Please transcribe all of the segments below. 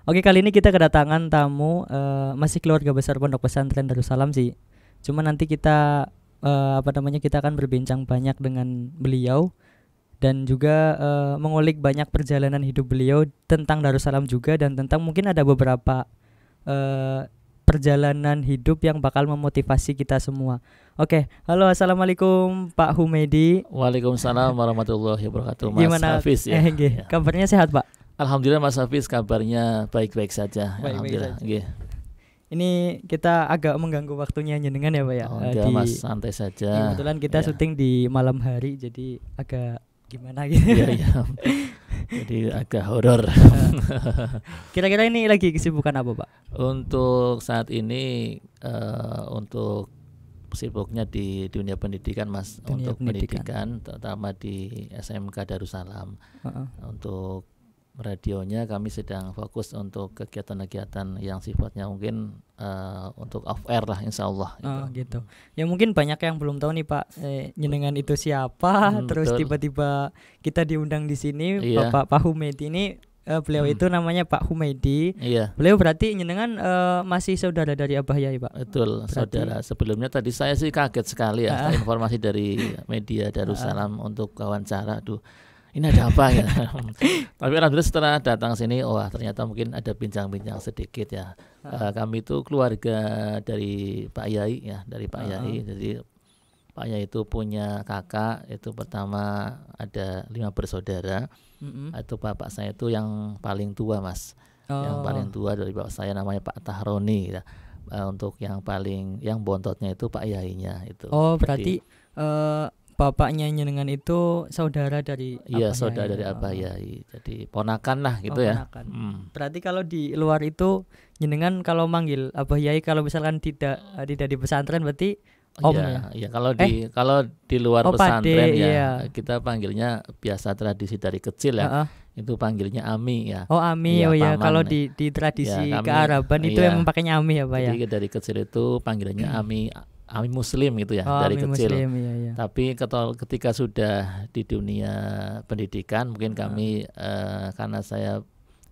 Oke, kali ini kita kedatangan tamu masih keluarga besar Pondok Pesantren Darussalam sih. Cuma nanti kita kita akan berbincang banyak dengan beliau dan juga mengulik banyak perjalanan hidup beliau tentang Darussalam juga dan tentang mungkin ada beberapa eh, perjalanan hidup yang bakal memotivasi kita semua. Oke, halo assalamualaikum Pak Humedi. Waalaikumsalam warahmatullahi wabarakatuh. Mas Gimana? Hafiz ya. Nggih, Ya. kabarnya sehat Pak? Alhamdulillah Mas Hafiz kabarnya baik-baik saja. Baik-baik Alhamdulillah. saja. Nggih. Ini kita agak mengganggu waktunya jenengan ya Pak ya. Oh, enggak, Mas, santai saja. Kebetulan kita Ya. syuting di malam hari jadi agak gimana gitu. Iya, iya. Jadi agak horor. Kira-kira ini lagi kesibukan apa Pak? Untuk saat ini untuk sibuknya di dunia pendidikan Mas, Dunia untuk pendidikan terutama di SMK Darussalam. Untuk radionya kami sedang fokus untuk kegiatan-kegiatan yang sifatnya mungkin untuk off air lah insya Allah gitu. Ya mungkin banyak yang belum tahu nih Pak, jenengan itu siapa, terus betul. tiba-tiba kita diundang di sini. Iya. Pak Humedi ini beliau itu namanya Pak Humedi. Iya. Beliau berarti jenengan masih saudara dari Abah Yai Pak? Betul, Berarti- saudara. Sebelumnya tadi saya sih kaget sekali ya informasi dari media Darussalam untuk wawancara. Aduh, ini ada apa ya? Tapi alhamdulillah setelah datang sini, wah ternyata mungkin ada bincang-bincang sedikit ya. Kami itu keluarga dari Pak Yai ya, dari Pak Yai. Jadi Pak Yai itu punya kakak, itu pertama ada 5 bersaudara. Itu bapak saya itu yang paling tua Mas. Yang paling tua dari bapak saya namanya Pak Tahroni ya. Untuk yang bontotnya itu Pak Yainya itu. Oh, berarti bapaknya jenengan itu saudara dari Iya, Abah saudara Yai. dari Abah Yai. Jadi ponakan lah gitu ya. Ponakan. Berarti kalau di luar itu jenengan kalau manggil Abah Yai kalau misalkan tidak di pesantren berarti Om ya. Iya, kalau di luar Oh, pesantren Pade, ya iya. kita panggilnya biasa tradisi dari kecil ya. Itu panggilnya Ami ya. Oh, Ami. Iya, Oh ya, paman. kalau di tradisi Ya, kami- kearaban itu iya. emang pakainya Ami ya Pak ya. Jadi dari kecil itu panggilannya Ami Muslim gitu ya, Oh, dari Ami kecil. Muslim, iya. Tapi ketika sudah di dunia pendidikan, mungkin kami karena saya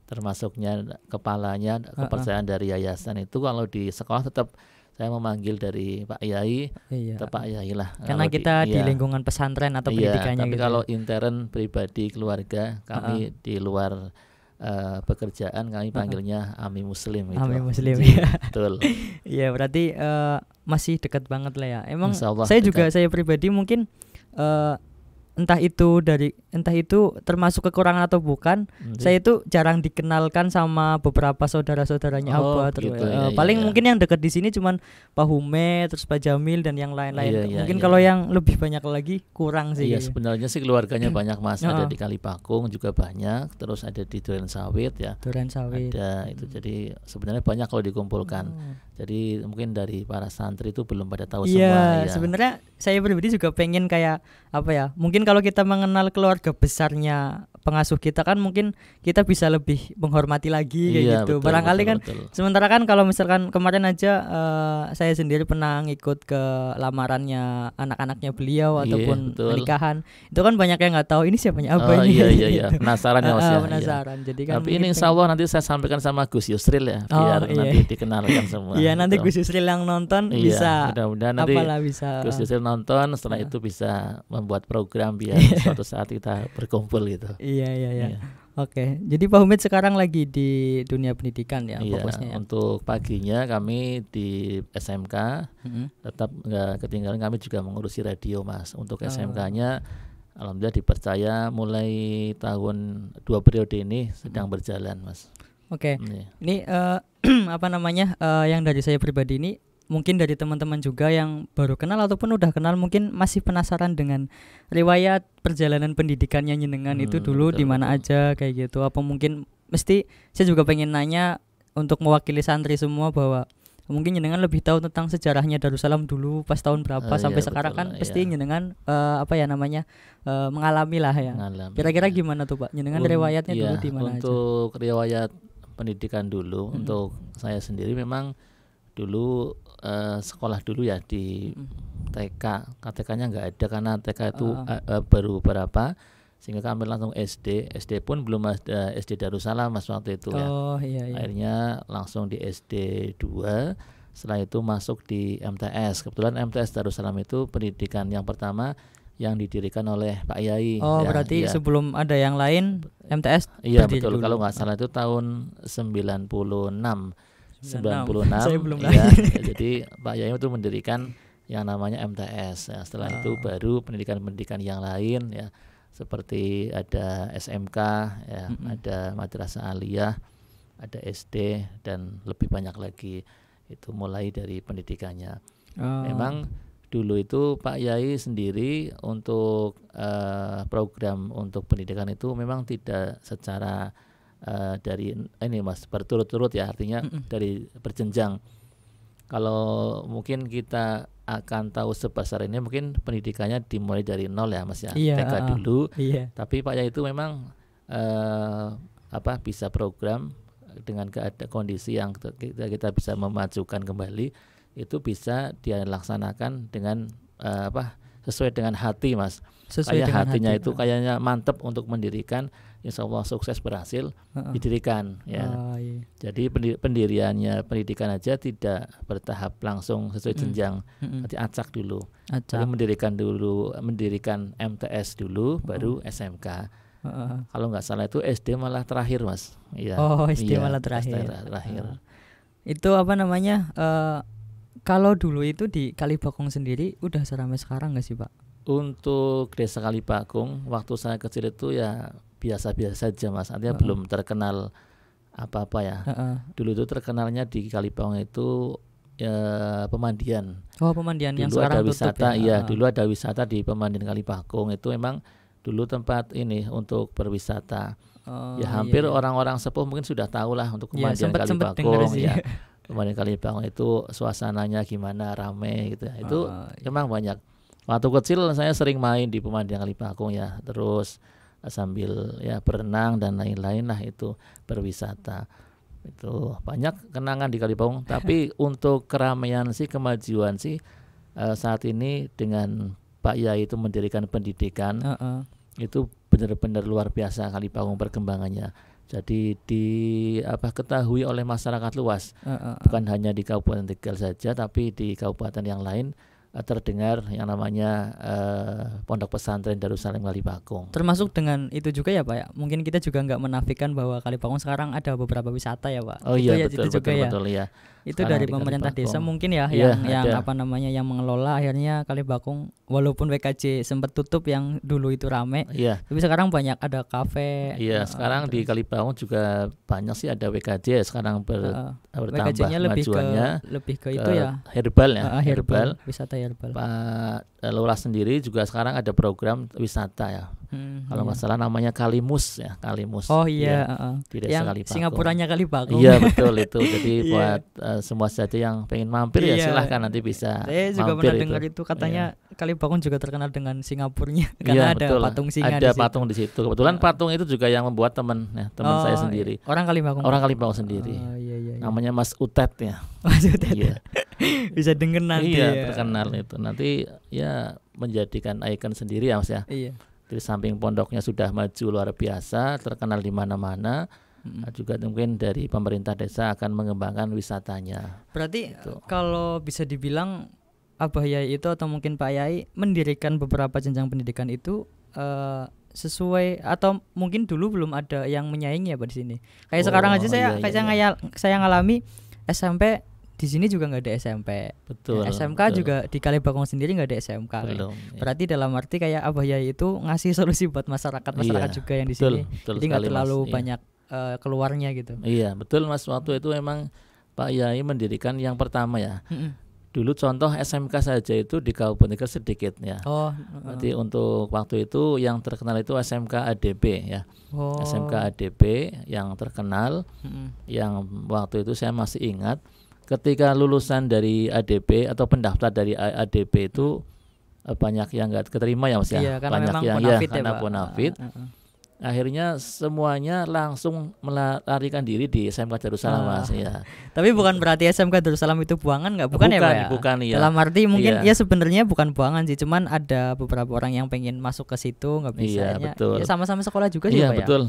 termasuknya kepalanya kepercayaan dari yayasan itu, kalau di sekolah tetap saya memanggil dari Pak Yai, Iya. tetap Pak Yai lah. Karena Kalau kita di iya, lingkungan pesantren atau iya, pendidikannya tapi gitu. kalau intern pribadi keluarga kami di luar pekerjaan kami panggilnya Ami Muslim itu. Ami Muslim, Jadi, iya. betul. Iya, berarti masih dekat banget lah ya. Emang Insya Allah saya dekat. juga saya pribadi mungkin entah itu termasuk kekurangan atau bukan, saya itu jarang dikenalkan sama beberapa saudara-saudaranya Oh, Abah terus. gitu, iya, Paling iya. mungkin yang dekat di sini cuman Pak Hume, terus Pak Jamil dan yang lain-lain. Iya, Mungkin iya. kalau yang lebih banyak lagi kurang sih. Iya, kayaknya. sebenarnya sih keluarganya banyak Mas. Ada Heeh. di Kalipakung juga banyak, terus ada di Duren Sawit ya. Duren Sawit. Ada itu, jadi sebenarnya banyak kalau dikumpulkan. Jadi mungkin dari para santri itu belum pada tahu semua Iya, ya. sebenarnya saya pribadi juga pengen kayak apa ya? Mungkin kalau kita mengenal keluarga besarnya pengasuh kita kan mungkin kita bisa lebih menghormati lagi kayak Iya, gitu. betul, Barangkali betul, kan betul. sementara kan kalau misalkan kemarin aja saya sendiri pernah ngikut ke lamarannya anak-anaknya beliau Iya, ataupun betul. pernikahan. Itu kan banyak yang nggak tahu ini siapanya Abah Oh, ini. iya, iya, iya. Penasaran ya Mas ya. Iya. Penasaran. Jadi kan Tapi mungkin ini insya Allah nanti saya sampaikan sama Gus Yusril ya, Oh, biar iya. nanti dikenalkan semua. Iya, nanti gitu. Gus Yusril yang nonton Iya, bisa mudah-mudahan nanti apalah bisa. Gus Yusril nonton, setelah itu bisa membuat program biar suatu saat kita berkumpul gitu. Iya. Iya. Oke, jadi Pak Humid sekarang lagi di dunia pendidikan ya Iya, fokusnya ya. untuk paginya kami di SMK tetap nggak ketinggalan, kami juga mengurusi radio Mas. Untuk SMK-nya alhamdulillah dipercaya mulai tahun 2 periode ini sedang berjalan Mas. Oke, Iya. ini yang dari saya pribadi ini mungkin dari teman-teman juga yang baru kenal ataupun udah kenal mungkin masih penasaran dengan riwayat perjalanan pendidikannya jenengan itu dulu di mana aja kayak gitu. Apa mungkin mesti saya juga pengen nanya untuk mewakili santri semua bahwa mungkin jenengan lebih tahu tentang sejarahnya Darussalam dulu pas tahun berapa sampai iya, sekarang betul, kan pasti iya. jenengan mengalami lah ya. Mengalami, Kira-kira iya. gimana tuh Pak? Jenengan riwayatnya Iya, dulu di mana aja? untuk riwayat pendidikan dulu, untuk saya sendiri memang dulu sekolah dulu ya di TK. KTK-nya nggak ada karena TK itu baru berapa. sehingga kami langsung SD pun belum ada SD Darussalam Mas waktu itu ya. Oh iya. Akhirnya langsung di SD 2, setelah itu masuk di MTS. Kebetulan MTS Darussalam itu pendidikan yang pertama yang didirikan oleh Pak Yai. Oh ya, berarti iya. sebelum ada yang lain MTS Iya berdiri betul, dulu. kalau nggak salah itu tahun 96. 96 Saya belum ya. Jadi Pak Yai itu mendirikan yang namanya MTS ya. Setelah itu baru pendidikan-pendidikan yang lain ya, seperti ada SMK ya, ada Madrasah Aliyah, ada SD, dan lebih banyak lagi. Itu mulai dari pendidikannya. Memang dulu itu Pak Yai sendiri untuk program untuk pendidikan itu memang tidak secara dari ini Mas berturut-turut ya, artinya dari berjenjang. Kalau mungkin kita akan tahu sebesar ini mungkin pendidikannya dimulai dari nol ya Mas ya, TK dulu. Tapi Pak Yai itu memang bisa program dengan kondisi yang kita bisa memajukan kembali, itu bisa dilaksanakan dengan sesuai dengan hati Mas. Kayak hatinya hati. Itu kayaknya mantep untuk mendirikan, insya Allah sukses berhasil didirikan ya. Iya. Jadi pendiriannya pendidikan aja tidak bertahap langsung sesuai jenjang, nanti acak dulu. Jadi mendirikan MTS dulu, baru SMK. Kalau nggak salah itu SD malah terakhir Mas. Ya. Oh SD malah terakhir. Itu apa namanya? Kalau dulu itu di Kalibakung sendiri udah seramai sekarang nggak sih Pak? Untuk desa Kalibakung waktu saya kecil itu ya biasa-biasa saja Mas, artinya belum terkenal apa-apa ya. Dulu itu terkenalnya di Kalibakung itu ya pemandian. Oh pemandian dulu yang sekarang ada wisata tutup ya? Dulu ada wisata di pemandian Kalibakung, itu memang dulu tempat ini untuk berwisata. Ya hampir orang-orang sepuh mungkin sudah tahu lah untuk pemandian Kalibakung ya. Pemandian Kalibakung itu suasananya gimana, rame gitu ya. Itu memang banyak. Waktu kecil saya sering main di pemandian Kalibakung ya, terus sambil ya berenang dan lain-lain lah, itu berwisata. Itu banyak kenangan di Kalibakung. Tapi untuk keramaian sih, kemajuan sih saat ini dengan Pak Yai itu mendirikan pendidikan, itu benar-benar luar biasa Kalibakung perkembangannya. Jadi ketahui oleh masyarakat luas, bukan hanya di Kabupaten Tegal saja, tapi di kabupaten yang lain terdengar yang namanya Pondok Pesantren Darussalam Kalibakung. Termasuk dengan itu juga ya Pak ya. Mungkin kita juga nggak menafikan bahwa Kalibakung sekarang ada beberapa wisata ya Pak. Oh itu iya ya, betul, itu juga betul ya. Itu sekarang dari pemerintah desa mungkin ya, yang yang mengelola, akhirnya Kalibakung walaupun WKJ sempat tutup yang dulu itu rame. Iya. Tapi sekarang banyak ada kafe. Iya, sekarang di Kalibakung juga banyak sih ada WKJ sekarang bertambah WKJ-nya lebih ke itu ya. Herbal ya. Herbal, wisata herbal. Pak Lurah sendiri juga sekarang ada program wisata ya. Kalau nggak salah namanya Kalimus ya, Kalimus. Oh iya, di desa yang Kalibakung. Singapuranya Kalibakung. Iya betul itu. Jadi buat semua saja yang pengen mampir ya silahkan nanti bisa. Saya juga pernah dengar itu katanya Kalibakung juga terkenal dengan Singapurnya karena ada betul. patung singa. Ada patung di situ. Kebetulan patung itu juga yang membuat teman saya sendiri. Orang Kalibakung sendiri. Iya. Namanya Mas Utet ya. Mas Utet. Iya. Bisa denger nanti. Iya, terkenal itu. Nanti ya menjadikan ikon sendiri ya Mas ya. Iya. Di samping pondoknya sudah maju luar biasa, terkenal di mana-mana. Juga mungkin dari pemerintah desa akan mengembangkan wisatanya. Berarti kalau bisa dibilang Abah Yai itu atau mungkin Pak Yai mendirikan beberapa jenjang pendidikan itu sesuai, atau mungkin dulu belum ada yang menyaingi ya Pak di sini. Kayak sekarang aja saya ngalami SMP di sini juga nggak ada SMP. Betul. SMK juga di Kalibakung sendiri nggak ada SMK. Belum, Berarti dalam arti kayak Abah Yai itu ngasih solusi buat masyarakat juga yang di sini. Jadi nggak terlalu banyak keluarnya gitu. Iya betul Mas, waktu itu memang Pak Yai mendirikan yang pertama ya. Dulu contoh SMK saja itu di Kabupaten Tegal sedikit ya. Berarti untuk waktu itu yang terkenal itu SMK ADP ya. SMK ADP yang terkenal, yang waktu itu saya masih ingat ketika lulusan dari ADP atau pendaftar dari ADP itu banyak yang nggak keterima ya Mas ya. Iya, banyak memang yang bonafit karena bonafit. akhirnya semuanya langsung melarikan diri di SMK Darussalam Mas ya. Tapi bukan berarti SMK Darussalam itu buangan nggak? Bukan ya Pak ya? Bukan iya. Dalam arti mungkin Iya. ya sebenarnya bukan buangan sih, cuman ada beberapa orang yang pengen masuk ke situ nggak bisa. Iya, betul. Ya sama-sama sekolah juga sih Iya Pak betul.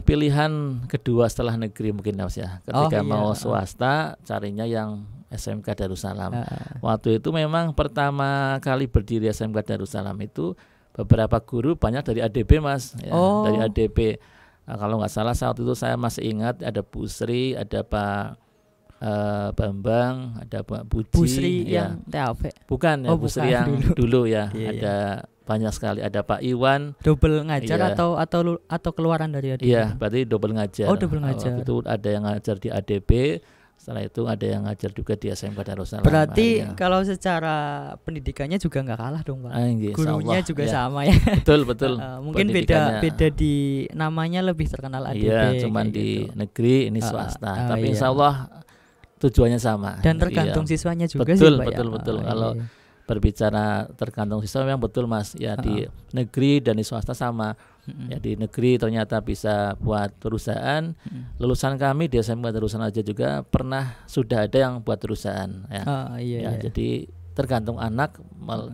Pilihan kedua setelah negeri mungkin Mas ya. Ketika iya. mau swasta carinya yang SMK Darussalam. ya. Waktu itu memang pertama kali berdiri SMK Darussalam itu beberapa guru banyak dari ADB Mas ya, dari ADB. Nah, kalau nggak salah saat itu saya masih ingat ada Bu Sri, ada Pak Bambang, ada Pak Puji. Bu Sri ya. yang TAP. Bukan ya, Bu Sri yang dulu ya. Iya, ada banyak sekali, ada Pak Iwan. Double ngajar Iya. atau keluaran dari ADB? Iya, berarti double ngajar. Oh, double ngajar. Waktu itu ada yang ngajar di ADB, setelah itu ada yang ngajar juga di SMK Darussalam. Berarti kalau secara pendidikannya juga nggak kalah dong Pak. Gurunya juga sama ya. Betul betul. Mungkin beda di namanya lebih terkenal ADB. Iya, cuman di gitu. negeri ini swasta. Tapi insya Allah tujuannya sama. Dan tergantung siswanya juga betul, sih Pak. Betul. Kalau berbicara tergantung siswa memang betul Mas. Ya di negeri dan di swasta sama. Ya di negeri ternyata bisa buat perusahaan. Lulusan kami di SMK Darussalam aja juga sudah ada yang buat perusahaan ya. Jadi tergantung anak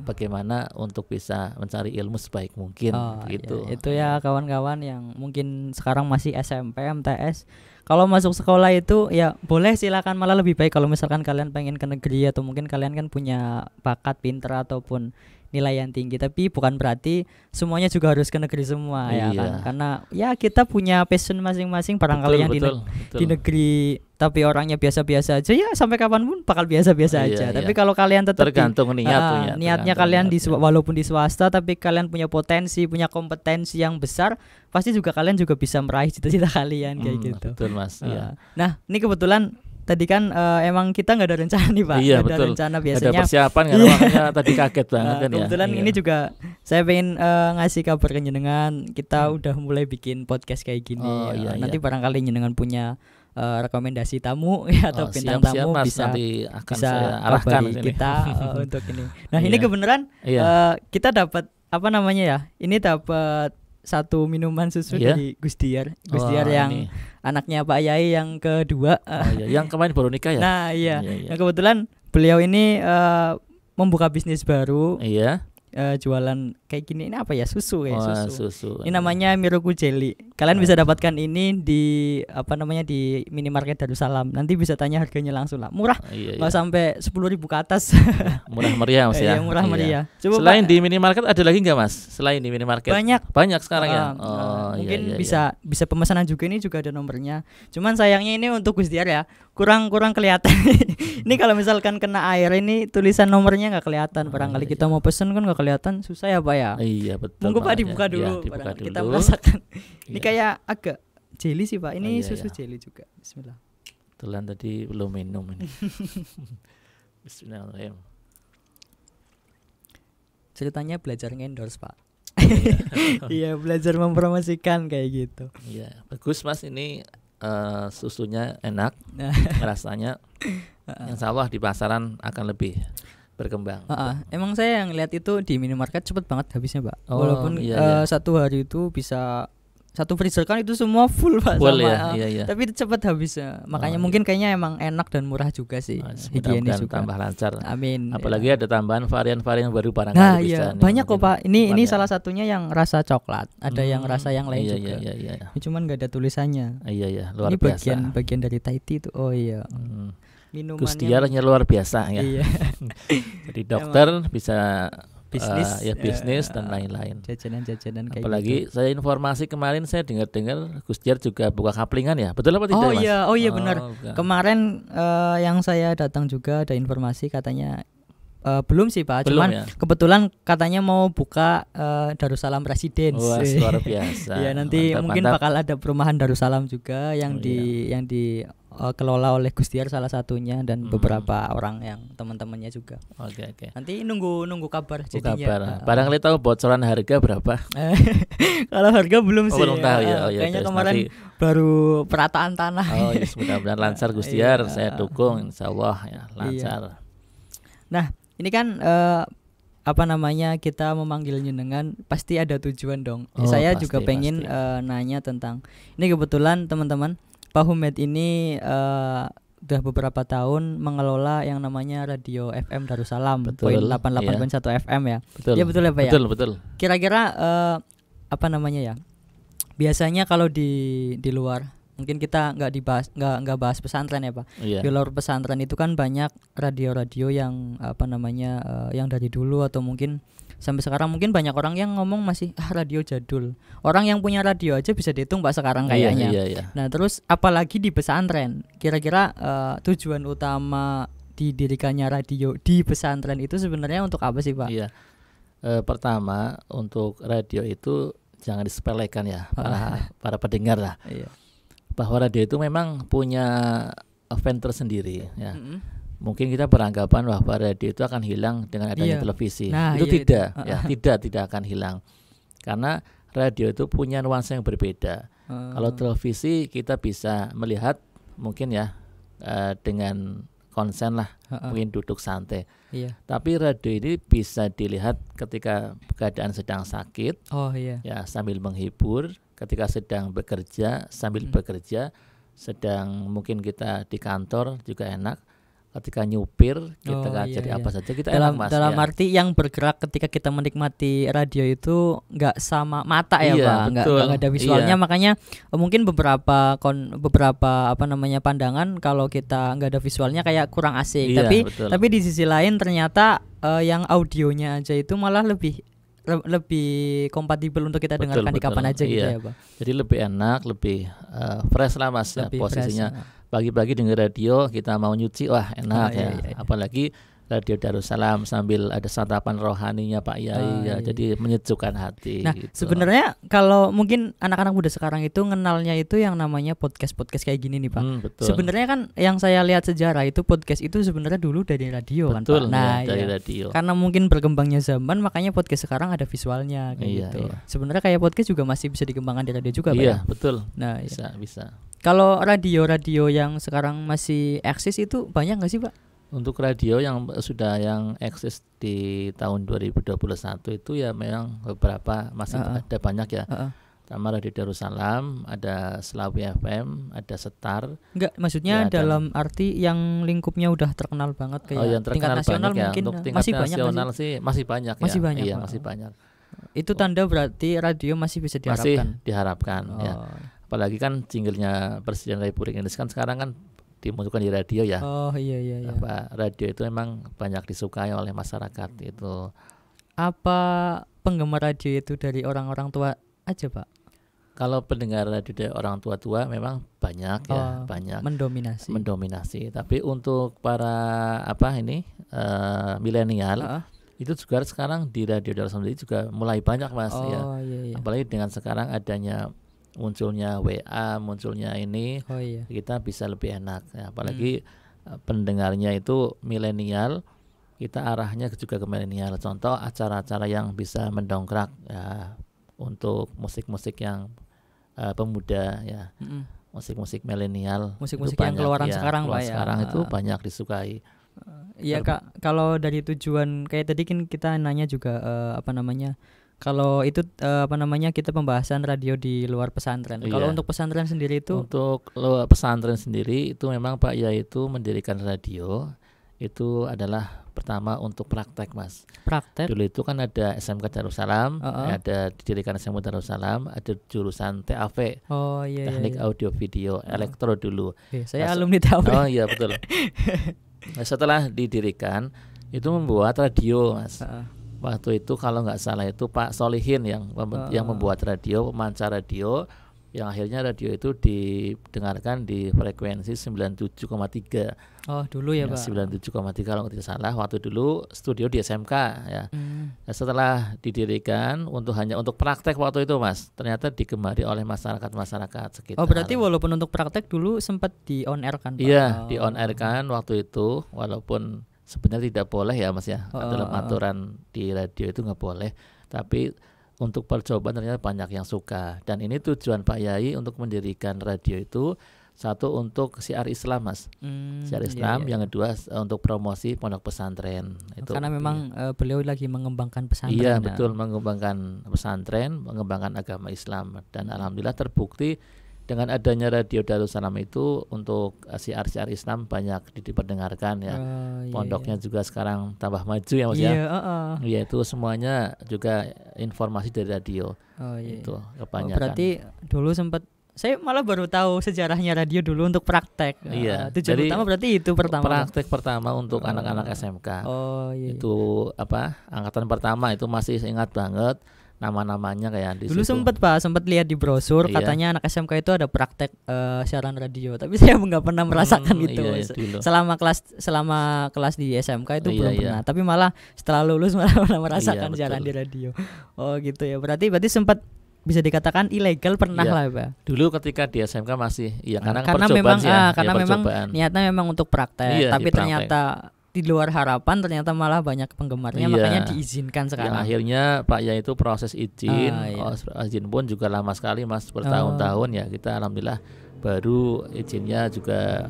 bagaimana untuk bisa mencari ilmu sebaik mungkin gitu. Iya. Itu ya kawan-kawan yang mungkin sekarang masih SMP, MTS. Kalau masuk sekolah itu ya boleh, silakan, malah lebih baik kalau misalkan kalian pengen ke negeri atau mungkin kalian kan punya bakat, pinter ataupun nilai yang tinggi, tapi bukan berarti semuanya juga harus ke negeri semua ya kan, karena ya kita punya passion masing-masing. Barangkali yang di negeri tapi orangnya biasa-biasa aja, ya sampai kapanpun bakal biasa-biasa aja. Tapi kalau kalian tetap tergantung niatnya kalian walaupun di swasta, tapi kalian punya potensi, punya kompetensi yang besar, pasti juga kalian juga bisa meraih cita-cita kalian kayak gitu. Betul Mas. Nah ini kebetulan tadi kan emang kita nggak ada rencana nih Pak. Iya, ada rencana biasanya. Ada persiapan kan, makanya tadi kaget banget kan ya. Kebetulan ini juga saya pengen ngasih kabar ke jenengan, kita udah mulai bikin podcast kayak gini. Nanti barangkali jenengan punya rekomendasi tamu ya, atau bintang tamu Mas, bisa saya arahkan kita untuk ini. Nah ini kebenaran kita dapat apa namanya ya? Ini dapat satu minuman susu dari Gus Diar yang anaknya Pak Yai yang kedua. Yang kemarin baru nikah ya. Nah Nah, kebetulan beliau ini membuka bisnis baru. Jualan kayak gini, ini apa ya, susu susu. Ini namanya Miroku Jelly. Kalian bisa dapatkan ini di di minimarket Darussalam. Nanti bisa tanya harganya langsung lah, murah, nggak sampai 10.000 ke atas. Murah meriah Mas ya. Murah meriah. Coba selain di minimarket ada lagi nggak Mas? Selain di minimarket banyak sekarang ya. Mungkin bisa pemesanan juga, ini juga ada nomornya. Cuman sayangnya ini untuk Gus Diar ya, kurang kelihatan. Ini kalau misalkan kena air ini tulisan nomornya nggak kelihatan. Barangkali kita mau pesen kan nggak kelihatan, susah ya Pak ya. Iya betul. Monggo Pak dibuka dulu, kita merasakan. Ini kayak agak jelly sih Pak. Ini susu jelly juga. Bismillah. Kebetulan tadi belum minum ini. Bismillahirrahmanirrahim. Ceritanya belajar ngendorse Pak. Iya, belajar mempromosikan kayak gitu. Iya, bagus Mas, ini susunya enak, rasanya. Insya Allah di pasaran akan lebih berkembang. Emang saya yang lihat itu di minimarket cepet banget habisnya Pak. Walaupun satu hari itu bisa satu freezer kan itu semua full Pak, full sama ya. Tapi cepat habisnya. Makanya mungkin kayaknya emang enak dan murah juga sih. Higienis juga. Tambah lancar. Amin. Apalagi ada tambahan varian-varian baru barangkali. Nah iya, banyak kok Pak. Ini salah satunya yang rasa coklat. Ada yang rasa yang lain juga. Iya. Cuman nggak ada tulisannya. Iya, luar ini biasa. Ini bagian dari Thai tea itu. Oh iya. Minumannya Gus Diarnya luar biasa ya. Iya. Jadi dokter bisa bisnis, bisnis dan lain-lain. Jajanan kayak apalagi gitu. Saya informasi kemarin saya dengar Gus Diar juga buka kaplingan ya. Betul apa tidak Mas? Oh iya benar. Kemarin yang saya datang juga ada informasi katanya belum sih Pak, cuman kebetulan katanya mau buka Darussalam Residence. Wah, luar biasa. Ya nanti mungkin bakal ada perumahan Darussalam juga yang kelola oleh Gus Diar salah satunya dan beberapa orang yang teman-temannya juga. Oke. Nanti nunggu kabar jadinya. Barangkali tahu bocoran harga berapa? Kalau harga belum sih. Belum tahu ya. Kayaknya kemarin baru perataan tanah. Oh, ya, mudah-mudahan lancar Gus Diar. Saya dukung, insya Allah ya lancar. Nah, ini kan apa namanya kita memanggil jenengan pasti ada tujuan dong. Oh, Saya pasti, juga pengen nanya tentang ini. Kebetulan teman-teman, Pak Humed ini udah beberapa tahun mengelola yang namanya Radio FM Darussalam, poin 88.1 FM ya. Betul. Ya betul ya Pak ya. Betul. Kira-kira apa namanya ya? Biasanya kalau di luar, mungkin kita nggak bahas pesantren ya Pak. Iya. Di luar pesantren itu kan banyak radio-radio yang apa namanya yang dari dulu atau mungkin sampai sekarang mungkin banyak orang yang ngomong masih radio jadul. Orang yang punya radio aja bisa dihitung Pak sekarang kayaknya. Iya. Nah terus apalagi di pesantren, kira-kira tujuan utama didirikannya radio di pesantren itu sebenarnya untuk apa sih Pak? Iya. Pertama, untuk radio itu jangan disepelekan ya para pendengar lah. Iya. Bahwa radio itu memang punya event tersendiri ya. Mungkin kita beranggapan bahwa radio itu akan hilang dengan adanya televisi. Itu tidak ya, tidak akan hilang. Karena radio itu punya nuansa yang berbeda. Kalau televisi kita bisa melihat mungkin ya dengan konsen lah, mungkin duduk santai. Tapi radio ini bisa dilihat ketika keadaan sedang sakit, ya sambil menghibur. Ketika sedang bekerja sambil bekerja, sedang mungkin kita di kantor juga enak. Ketika nyupir kita jadi apa saja kita enak Mas. Dalam arti yang bergerak ketika kita menikmati radio itu nggak sama mata ya Pak, nggak ada visualnya. Makanya mungkin beberapa apa namanya pandangan kalau kita nggak ada visualnya kayak kurang asik. Tapi di sisi lain ternyata yang audionya aja itu malah lebih kompatibel untuk kita dengarkan di kapan aja gitu ya Pak. Jadi lebih enak, lebih fresh lah Mas ya, posisinya. Pagi-pagi dengar radio, kita mau nyuci, wah enak ya. Apalagi Radio Darussalam sambil ada santapan rohaninya Pak Yai jadi menyejukkan hati. Nah gitu. Sebenarnya kalau mungkin anak-anak muda sekarang itu kenalnya itu yang namanya podcast kayak gini nih Pak. Sebenarnya kan yang saya lihat sejarah itu podcast itu sebenarnya dulu dari radio kan Pak. Nah dari radio. Karena mungkin berkembangnya zaman makanya podcast sekarang ada visualnya kayak gitu. Sebenarnya kayak podcast juga masih bisa dikembangkan di radio juga Pak. Iya betul. Nah bisa. Kalau radio yang sekarang masih eksis itu banyak nggak sih Pak? Untuk radio yang eksis di tahun 2021 itu ya memang beberapa masih ada banyak ya. Sama Radio Darussalam, ada Slawi FM, ada Setar. Enggak, maksudnya ya, dalam arti yang lingkupnya udah terkenal banget kayak tingkat nasional ya. Mungkin untuk tingkat masih nasional banyak sih masih banyak ya. Masih banyak. Itu tanda berarti radio masih bisa diharapkan. Masih diharapkan ya. Apalagi kan jinglenya Presiden Republik Indonesia kan sekarang kan dimunculkan di radio ya. Iya. Radio itu memang banyak disukai oleh masyarakat itu. Apa penggemar radio itu dari orang-orang tua aja Pak? Kalau pendengar radio dari orang tua memang banyak ya, banyak mendominasi. Tapi untuk para milenial itu juga sekarang di Radio Darussalam sendiri juga mulai banyak Mas ya. Iya. Apalagi dengan sekarang adanya munculnya WA, munculnya ini, kita bisa lebih enak ya. Apalagi pendengarnya itu milenial, kita arahnya juga ke milenial. Contoh acara-acara yang bisa mendongkrak ya, untuk musik-musik yang pemuda ya, musik-musik milenial, musik-musik yang keluaran sekarang Pak ya. Sekarang itu banyak disukai. Iya Kak, kalau dari tujuan kayak tadi kan kita nanya juga kalau itu kita pembahasan radio di luar pesantren. Kalau untuk pesantren sendiri itu? Untuk luar pesantren sendiri itu memang Pak Yai itu mendirikan radio itu adalah pertama untuk praktek Mas. Praktek? Dulu itu kan ada SMK Darussalam, ada didirikan SMK Darussalam, ada jurusan TAV, teknik audio video elektro dulu. Saya alumni TAV. Oh iya betul. Nah, setelah didirikan itu membuat radio Mas. Waktu itu kalau nggak salah itu Pak Solihin yang membuat radio, pemancar radio, yang akhirnya radio itu didengarkan di frekuensi 97,3. Oh dulu ya Pak. 97,3 kalau tidak salah. Waktu dulu studio di SMK ya. Nah, setelah didirikan hanya untuk praktek waktu itu Mas, ternyata digemari oleh masyarakat sekitar. Oh berarti walaupun untuk praktek dulu sempat di on air kan Pak? Iya di on air kan waktu itu, walaupun sebenarnya tidak boleh ya Mas ya, dalam aturan di radio itu nggak boleh, tapi untuk percobaan ternyata banyak yang suka. Dan ini tujuan Pak Yai untuk mendirikan radio itu Satu untuk siar Islam, Mas. Siar Islam, yang kedua untuk promosi pondok pesantren. Itu karena memang beliau lagi mengembangkan pesantren. Iya, betul, mengembangkan pesantren, mengembangkan agama Islam, dan alhamdulillah terbukti dengan adanya Radio Darussalam itu untuk siar-siar Islam banyak diperdengarkan ya. Pondoknya juga sekarang tambah maju ya, Mas ya. Iya, itu semuanya juga informasi dari radio. Itu kebanyakan. Berarti dulu sempat, saya malah baru tahu sejarahnya radio dulu untuk praktek. Iya. Tujuan utama berarti itu pertama. Praktek pertama untuk anak-anak SMK. Itu angkatan pertama itu masih ingat banget nama-namanya kayak di dulu situ. sempat lihat di brosur katanya anak SMK itu ada praktek siaran radio, tapi saya nggak pernah merasakan itu. Selama kelas di SMK itu belum pernah, tapi malah setelah lulus malah pernah merasakan siaran di radio. Oh gitu ya, berarti sempat bisa dikatakan ilegal pernah lah Pak. Dulu ketika di SMK masih karena memang niatnya memang untuk praktek, tapi ternyata di luar harapan ternyata malah banyak penggemarnya, makanya diizinkan sekarang. Yang akhirnya Pak ya itu proses izin, izin pun juga lama sekali Mas, bertahun-tahun ya. Kita alhamdulillah baru izinnya juga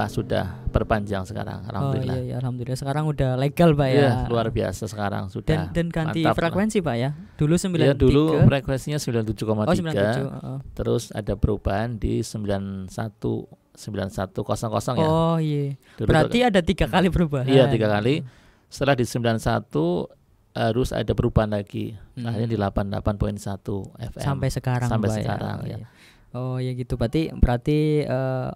sudah perpanjang sekarang, alhamdulillah. Alhamdulillah sekarang udah legal Pak ya. Luar biasa sekarang sudah. Dan ganti frekuensi Pak ya. Dulu 93. Ya, dulu frekuensinya 97,3. Terus ada perubahan di 9100 ya. Oh iya. Berarti ada 3 kali perubahan. Iya, 3 kali. Setelah di 91 harus ada perubahan lagi. Akhirnya di 88.1 FM. Sampai sekarang. Ya. Oh ya gitu. Berarti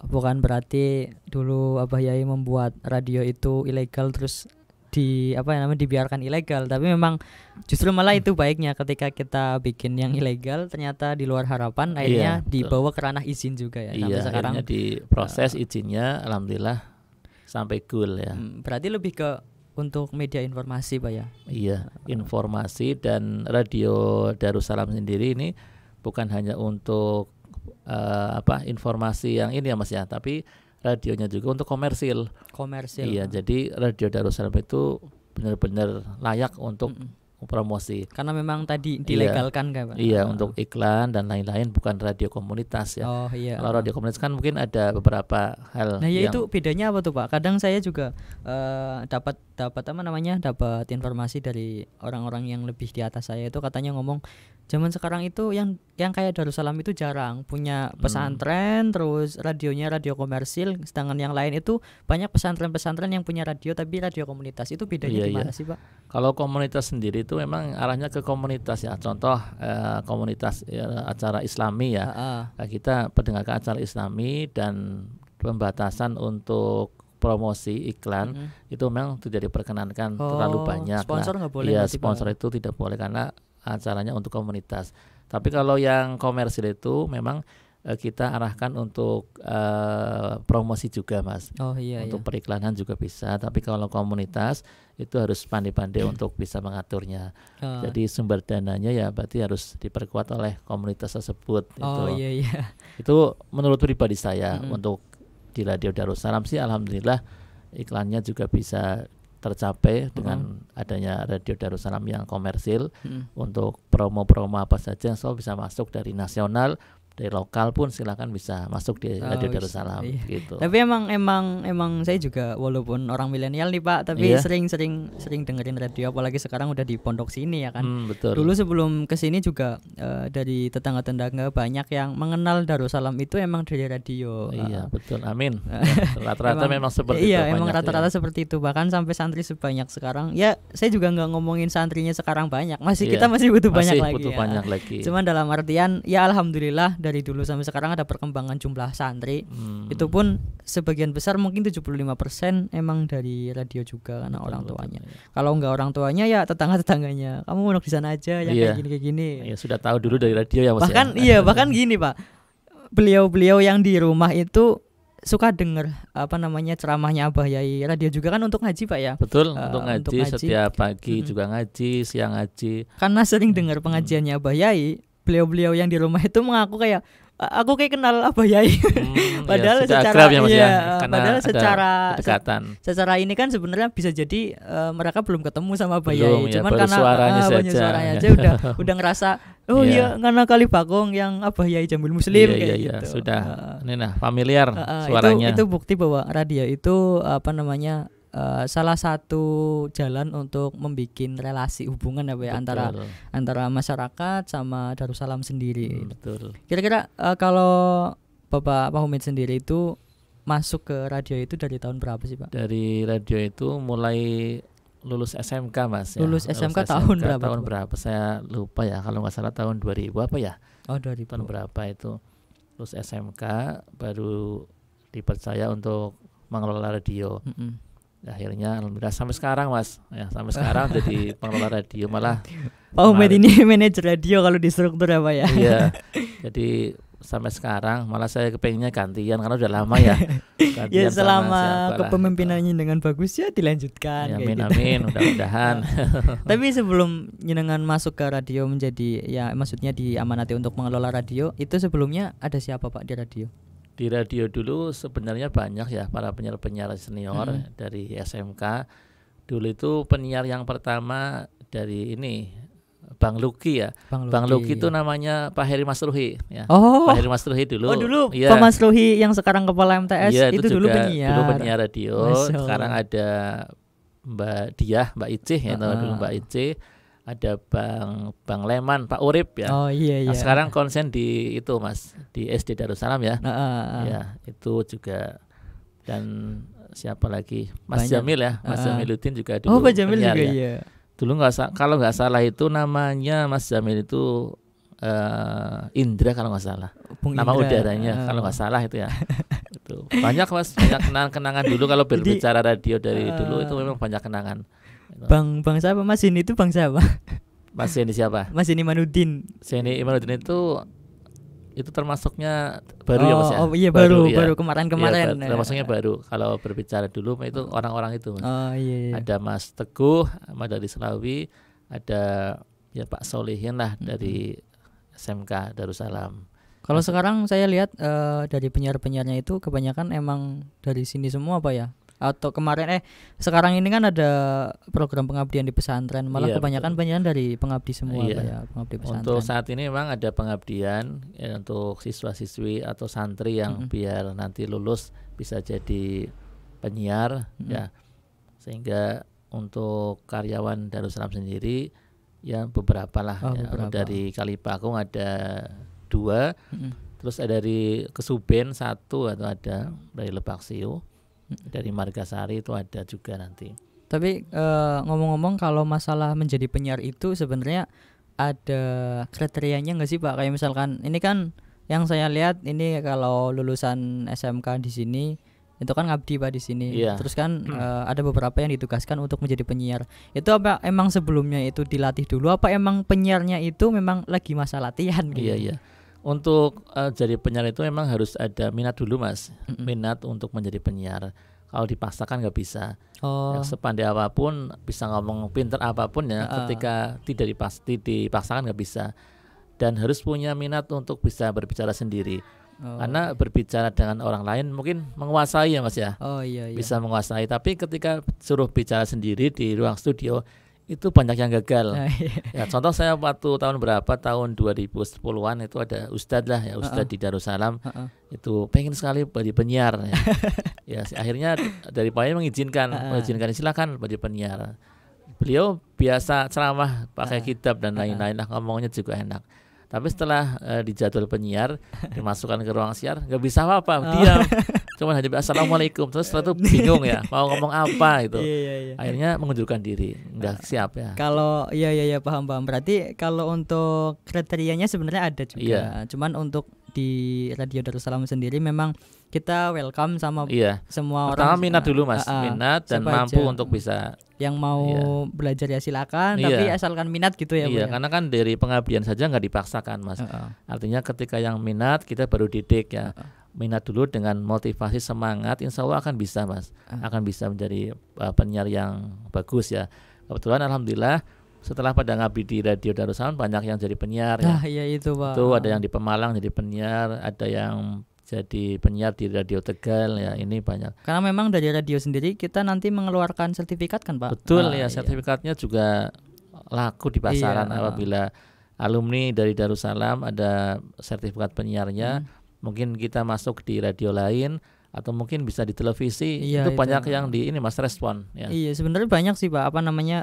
bukan berarti dulu Abah Yai membuat radio itu ilegal terus dibiarkan ilegal, tapi memang justru malah itu baiknya ketika kita bikin yang ilegal ternyata di luar harapan, akhirnya dibawa ke ranah izin juga ya. Sampai sekarang akhirnya diproses izinnya alhamdulillah sampai goal ya. Berarti lebih ke untuk media informasi Pak ya. Iya, informasi, dan Radio Darussalam sendiri ini bukan hanya untuk informasi yang ini ya Mas ya, tapi radionya juga untuk komersil. Iya, jadi Radio Darussalam itu benar-benar layak untuk promosi. Karena memang tadi dilegalkan kan Pak? Iya, untuk iklan dan lain-lain, bukan radio komunitas ya. Oh iya. Kalau radio komunitas kan mungkin ada beberapa hal. Nah ya itu bedanya apa tuh Pak? Kadang saya juga dapat informasi dari orang-orang yang lebih di atas saya, itu katanya ngomong zaman sekarang itu yang kayak Darussalam itu jarang punya pesantren, terus radionya radio komersil, sedangkan yang lain itu banyak pesantren-pesantren yang punya radio tapi radio komunitas. Itu bedanya gimana sih Pak? Kalau komunitas sendiri itu memang arahnya ke komunitas ya. Contoh komunitas acara Islami ya. Kita pendengarkan acara Islami, dan pembatasan untuk promosi iklan itu memang tidak diperkenankan terlalu banyak. Sponsor nggak boleh. Iya, sponsor itu tidak boleh karena acaranya untuk komunitas. Tapi kalau yang komersil itu memang kita arahkan untuk promosi juga Mas. Untuk periklanan juga bisa. Tapi kalau komunitas itu harus pandai-pandai untuk bisa mengaturnya. Jadi sumber dananya ya berarti harus diperkuat oleh komunitas tersebut. Itu menurut pribadi saya. Untuk di Radio Darussalam sih alhamdulillah iklannya juga bisa tercapai dengan adanya Radio Darussalam yang komersil. Untuk promo-promo apa saja selalu bisa masuk dari nasional, dari lokal pun silakan bisa masuk di Radio Darussalam gitu. Tapi emang saya juga walaupun orang milenial nih Pak, tapi sering dengerin radio, apalagi sekarang udah di pondok sini ya kan. Betul. Dulu sebelum kesini juga dari tetangga-tetangga banyak yang mengenal Darussalam itu emang dari radio. Iya betul, amin. Rata-rata memang seperti itu. Iya, emang rata-rata seperti itu, bahkan sampai santri sebanyak sekarang. Ya saya juga nggak ngomongin santrinya sekarang banyak, kita masih butuh banyak lagi. Cuman dalam artian ya alhamdulillah dari dulu sampai sekarang ada perkembangan jumlah santri. Itu pun sebagian besar mungkin 75% emang dari radio juga karena orang tuanya. Kalau enggak orang tuanya ya tetangga-tetangganya. Kamu mau di sana aja yang kayak gini. Ya sudah tahu dulu dari radio ya Mas. Bahkan gini Pak. Beliau yang di rumah itu suka denger ceramahnya Abah Yai. Radio juga kan untuk ngaji Pak ya. Betul, untuk ngaji setiap pagi juga ngaji, siang ngaji. Karena sering dengar pengajiannya Abah Yai, beliau yang di rumah itu mengaku kayak aku kayak kenal Abah Yai. Padahal sudah secara akrab ya Mas iya, karena padahal ada kedekatan. secara ini kan sebenarnya bisa jadi mereka belum ketemu sama Abah Belum, Yai. ya, Cuman baru karena suaranya saja. suaranya aja udah ngerasa oh iya karena kali Bagong yang Abah Yai Jamil Muslim kayak gitu. Sudah ini nah familiar suaranya. Itu bukti bahwa radio itu apa namanya salah satu jalan untuk membuat relasi hubungan apa ya antara masyarakat sama Darussalam sendiri. Betul. Kira-kira kalau Bapak Pak Humid sendiri itu masuk ke radio itu dari tahun berapa sih Pak? Dari radio itu mulai lulus SMK Mas. Lulus SMK tahun berapa? Tahun berapa? Saya lupa ya. Kalau nggak salah tahun 2000 apa ya? Oh 2000. Tahun berapa itu? Lulus SMK baru dipercaya untuk mengelola radio. Akhirnya alhamdulillah sampai sekarang Mas ya, sampai sekarang jadi pengelola radio. Malah Pak Humid ini manajer radio kalau di struktur apa ya? Iya. Jadi sampai sekarang malah saya kepengennya gantian karena udah lama ya. Ya selama kepemimpinannya dengan bagus ya dilanjutkan. Ya, amin mudah-mudahan. Tapi sebelum jenengan masuk ke radio menjadi ya maksudnya diamanati untuk mengelola radio, itu sebelumnya ada siapa Pak di radio? Di radio dulu sebenarnya banyak ya para penyiar-penyiar senior dari SMK. Dulu itu penyiar yang pertama dari ini Bang Luki ya. Bang Luki itu namanya Pak Heri Masruhi ya. Pak Heri Masruhi dulu. Oh dulu ya. Pak Masruhi yang sekarang kepala MTS ya, itu dulu penyiar. Dulu penyiar radio. Sekarang ada Mbak Diah, Mbak Ice ya, dulu Mbak Ice. Ada Bang Leman, Pak Urip ya. Oh iya. Nah, sekarang konsen di itu Mas, di SD Darussalam ya. Ya, itu juga. Dan siapa lagi? Mas banyak. Jamil ya, Mas Jamiluddin juga dulu. Oh, Pak Jamil juga ya. Dulu kalau nggak salah itu namanya Mas Jamil itu Indra kalau nggak salah. Nama udaranya kalau nggak salah itu ya. Itu. Banyak Mas, banyak kenangan dulu kalau berbicara radio dari dulu itu memang banyak kenangan. Bang siapa? Mas ini itu Bang siapa? Mas ini siapa? Mas ini Imanuddin. Seni Imanuddin itu termasuknya baru ya Mas ya? Oh iya baru kemarin. Ya, termasuknya baru. Kalau berbicara dulu itu orang-orang itu Mas. Oh iya. Ada Mas Teguh, dari Selawi, ada ya Pak Solihin lah dari SMK Darussalam. Kalau sekarang saya lihat dari penyiar-penyiarnya itu kebanyakan emang dari sini semua Pak ya? Atau kemarin sekarang ini kan ada program pengabdian di pesantren, malah kebanyakan penyiaran dari pengabdi semua ya, pengabdi pesantren. Untuk saat ini memang ada pengabdian ya, untuk siswa-siswi atau santri yang biar nanti lulus bisa jadi penyiar ya. Sehingga untuk karyawan Darussalam sendiri ya beberapa lah dari Kalipakung ada 2, terus ada dari Kesuben 1 atau ada dari Lebak Siu. Dari Margasari itu ada juga nanti. Tapi ngomong-ngomong kalau masalah menjadi penyiar itu sebenarnya ada kriterianya nggak sih Pak? Kayak misalkan ini kan yang saya lihat ini kalau lulusan SMK di sini itu kan ngabdi Pak di sini. Terus kan ada beberapa yang ditugaskan untuk menjadi penyiar. Itu apa emang sebelumnya itu dilatih dulu? Apa emang penyiarnya itu memang lagi masa latihan gitu? Iya. Untuk jadi penyiar itu memang harus ada minat dulu Mas. Minat untuk menjadi penyiar. Kalau dipaksakan nggak bisa. Ya, sepandai apapun, bisa ngomong pinter apapun ya, ketika tidak dipaksakan nggak bisa. Dan harus punya minat untuk bisa berbicara sendiri. Karena berbicara dengan orang lain mungkin menguasai ya Mas ya. Iya. Bisa menguasai. Tapi ketika suruh bicara sendiri di ruang studio itu banyak yang gagal. Ya, contoh saya waktu tahun 2010-an itu ada Ustadz lah ya, Ustadz di Darussalam itu pengen sekali jadi penyiar ya. Ya akhirnya dari Pak mengizinkan silakan jadi penyiar. Beliau biasa ceramah pakai kitab dan lain-lain lah, ngomongnya juga enak. Tapi setelah dijadwal penyiar, dimasukkan ke ruang siar, nggak bisa apa-apa, diam. Cuma hanya assalamualaikum. Terus setelah itu bingung ya, mau ngomong apa itu. Akhirnya mengundurkan diri, nggak siap ya. Kalau iya paham. Berarti kalau untuk kriterianya sebenarnya ada juga. Cuman untuk di Radio Darussalam sendiri memang kita welcome sama semua orang. Pertama minat dulu Mas, minat dan mampu untuk bisa. Yang mau belajar ya silakan, tapi asalkan minat gitu ya. Karena kan dari pengabdian saja nggak dipaksakan Mas. Artinya ketika yang minat kita baru didik ya. Minat dulu dengan motivasi semangat, insya Allah akan bisa Mas. Akan bisa menjadi penyiar yang bagus ya. Kebetulan alhamdulillah setelah pada ngabdi di Radio Darussalam banyak yang jadi penyiar Nah, ya. iya itu Pak. Itu ada yang di Pemalang jadi penyiar, ada yang jadi penyiar di Radio Tegal ya, ini banyak. Karena memang dari radio sendiri kita nanti mengeluarkan sertifikat kan Pak. Betul Iya. ya, sertifikatnya juga laku di pasaran apabila alumni dari Darussalam ada sertifikat penyiarnya, mungkin kita masuk di radio lain atau mungkin bisa di televisi. Iya, itu banyak itu. yang di ini Mas respon ya. Iya sebenarnya banyak sih Pak, apa namanya,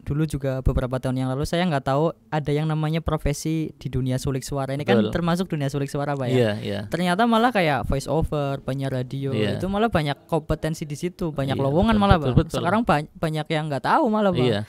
dulu juga beberapa tahun yang lalu saya nggak tahu ada yang namanya profesi di dunia sulik suara ini. Betul. Kan termasuk dunia sulik suara Pak ya. Iya, iya. Ternyata malah kayak voice over, penyiar radio, Iya. itu malah banyak kompetensi di situ, banyak Iya, lowongan betul, malah betul, Pak. betul. Sekarang banyak yang nggak tahu malah Pak. Iya.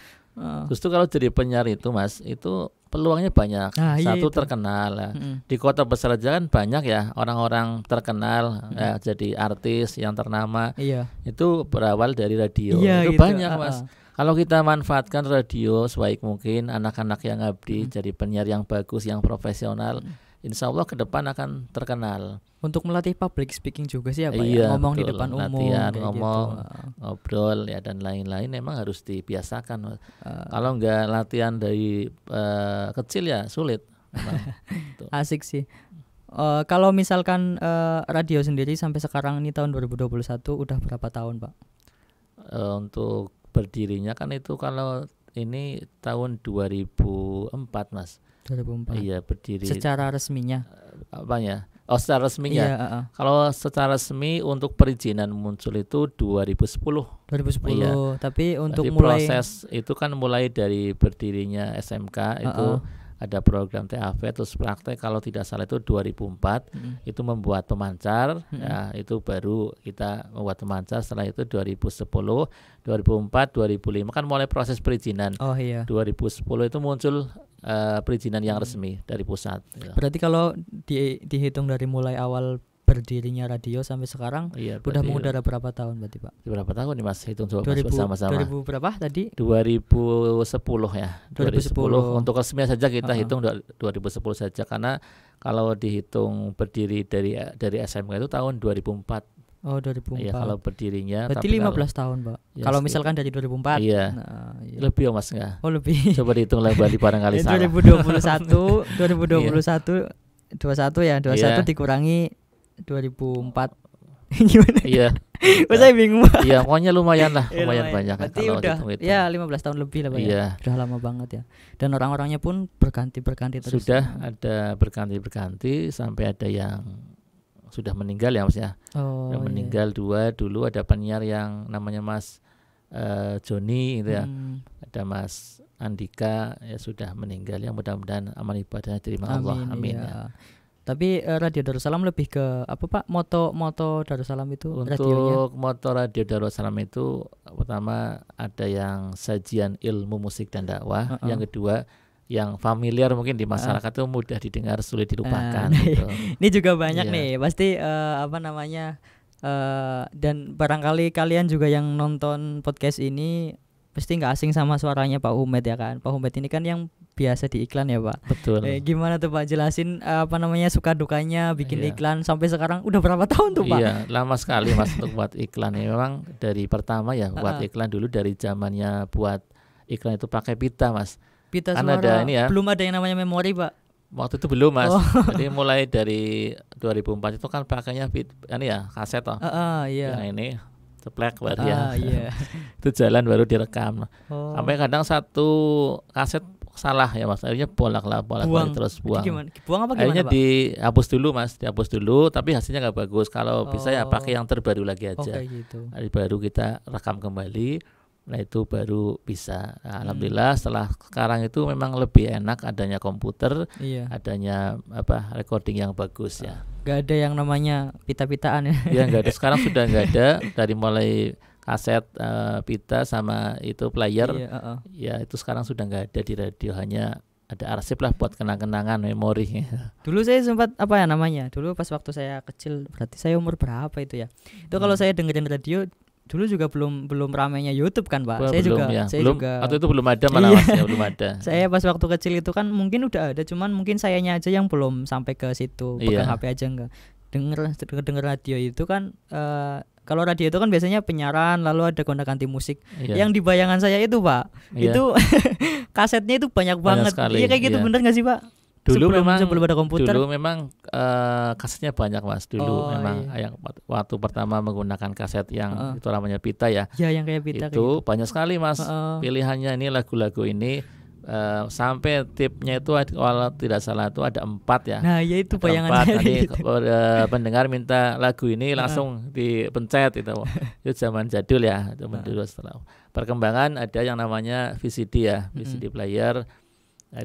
Justru kalau jadi penyiar itu Mas, itu peluangnya banyak. Nah, iya Satu itu. terkenal ya. Di kota besar aja kan banyak ya orang-orang terkenal ya, jadi artis yang ternama. Iya. Itu berawal dari radio. Iya, Itu gitu. banyak Mas. Kalau kita manfaatkan radio sebaik mungkin, anak-anak yang abdi jadi penyiar yang bagus, yang profesional, insya Allah ke depan akan terkenal. Untuk melatih public speaking juga sih ya Pak Iya, ya, ngomong di betul. depan umum, Latihan, kayak ngomong, gitu. ngobrol ya dan lain-lain memang harus dibiasakan Mas. Kalau enggak latihan dari kecil ya sulit memang. Gitu. Asik sih. Kalau misalkan radio sendiri sampai sekarang ini tahun 2021 udah berapa tahun Pak? Untuk berdirinya kan itu kalau ini tahun 2004 Mas. 2004. Iya berdiri. Secara resminya. Apanya? Oh secara resminya. Iya, Kalau secara resmi untuk perizinan muncul itu 2010. 2010. Iya. Tapi untuk Jadi mulai proses itu kan mulai dari berdirinya SMK itu ada program TAV terus praktek kalau tidak salah itu 2004 itu membuat pemancar ya, itu baru kita membuat pemancar. Setelah itu 2010, 2004, 2005 kan mulai proses perizinan. Oh iya. 2010 itu muncul perizinan yang resmi dari pusat ya. Berarti kalau dihitung dari mulai awal berdirinya radio sampai sekarang Iya, udah berarti mengudara berapa tahun berarti Pak? berapa tahun nih Mas? Hitung coba 2000 bersama-sama. 2000 berapa tadi? 2010 ya. 2010. Untuk resmi saja kita hitung 2010 saja karena kalau dihitung berdiri dari SMK itu tahun 2004. Oh 2004. Ya kalau berdirinya berarti tapi 15 tahun Pak. Ya, Kalau misalkan dari 2004. Iya. Nah, iya. Lebih Mas enggak? Oh lebih. Coba dihitung lagi barangkali salah. 2021 21 ya, 21 Iya. dikurangi 2004. Gimana? Iya. Oh, saya bingung Pak. Iya, pokoknya lumayan lah, Ya, lumayan banyak Berarti kalau udah hitung-hitung. ya 15 tahun lebih lah Pak ya. Iya. Udah lama banget ya. Dan orang-orangnya pun berganti terus. Sudah ada berganti sampai ada yang sudah meninggal ya Mas ya. Oh, Yang iya. meninggal 2, dulu ada penyiar yang namanya Mas Joni gitu ya. Ada Mas Andika ya sudah meninggal ya, mudah-mudahan amal ibadahnya diterima Allah. Amin iya. Tapi Radio Darussalam lebih ke apa Pak? Moto Darussalam itu radionya. Untuk moto Radio Darussalam itu pertama ada yang sajian ilmu musik dan dakwah, yang kedua yang familiar mungkin di masyarakat itu mudah didengar, sulit dilupakan gitu. Ini juga banyak Iya. nih, pasti apa namanya, dan barangkali kalian juga yang nonton podcast ini pasti nggak asing sama suaranya Pak Humed ya kan. Pak Humed ini kan yang biasa di iklan ya Pak. Betul. Gimana tuh Pak, jelasin apa namanya suka dukanya bikin Iya. iklan sampai sekarang udah berapa tahun tuh Pak? Iya, lama sekali Mas untuk buat iklan ya. Memang dari pertama ya buat iklan dulu dari zamannya buat iklan itu pakai pita Mas. Pita Kan suara ada ini ya. belum ada yang namanya memori Pak. Waktu itu belum Mas. Oh. Jadi mulai dari 2004 itu kan pakainya ini ya kaset toh. Iya. Yang ini ceplek baru ya. Iya. Itu jalan baru direkam. Oh. Sampai kadang satu kaset salah ya Mas. Akhirnya bolak Buang. terus Itu buang. gimana? Buang apa gimana Akhirnya Pak? dihapus dulu Mas, dihapus dulu tapi hasilnya nggak bagus. Kalau bisa ya pakai yang terbaru lagi aja. Kayak gitu. Hari baru kita rekam kembali. Nah itu baru bisa. Nah, alhamdulillah setelah sekarang itu memang lebih enak adanya komputer, Iya. adanya recording yang bagus ya. Gak ada yang namanya pita-pitaan ya. Ya nggak ada, sekarang sudah nggak ada, dari mulai kaset pita sama itu player. Iya, Ya itu sekarang sudah nggak ada di radio, hanya ada arsip lah buat kenang-kenangan memori. Dulu saya sempat apa ya namanya? Dulu pas waktu saya kecil, berarti saya umur berapa itu ya? Itu kalau saya dengerin radio dulu juga belum ramainya YouTube kan Pak. Saya belum juga ya. saya belum, juga atau itu belum ada malah Iya. Mas ya, belum ada. saya pas waktu kecil itu kan mungkin udah ada, cuman mungkin sayanya aja yang belum sampai ke situ, pegang Iya. HP aja enggak. Denger radio itu kan kalau radio itu kan biasanya penyiaran lalu ada gonta-ganti musik. Iya. Yang di bayangan saya itu Pak, Iya. itu kasetnya itu banyak banget. sekali, Iya kayak gitu iya. bener gak sih Pak? Dulu sebelum ada komputer. Dulu memang kasetnya banyak Mas. Dulu memang yang waktu pertama menggunakan kaset yang itu namanya pita ya. Ya yang kayak pita itu banyak sekali Mas. Pilihannya ini lagu-lagu ini. Sampai tipnya itu kalau tidak salah itu ada 4 ya. Nah ya itu bayangan saya nanti gitu. pendengar minta lagu ini langsung dipencet itu. Itu zaman jadul ya, zaman dulu. Setelah perkembangan ada yang namanya VCD ya, VCD player.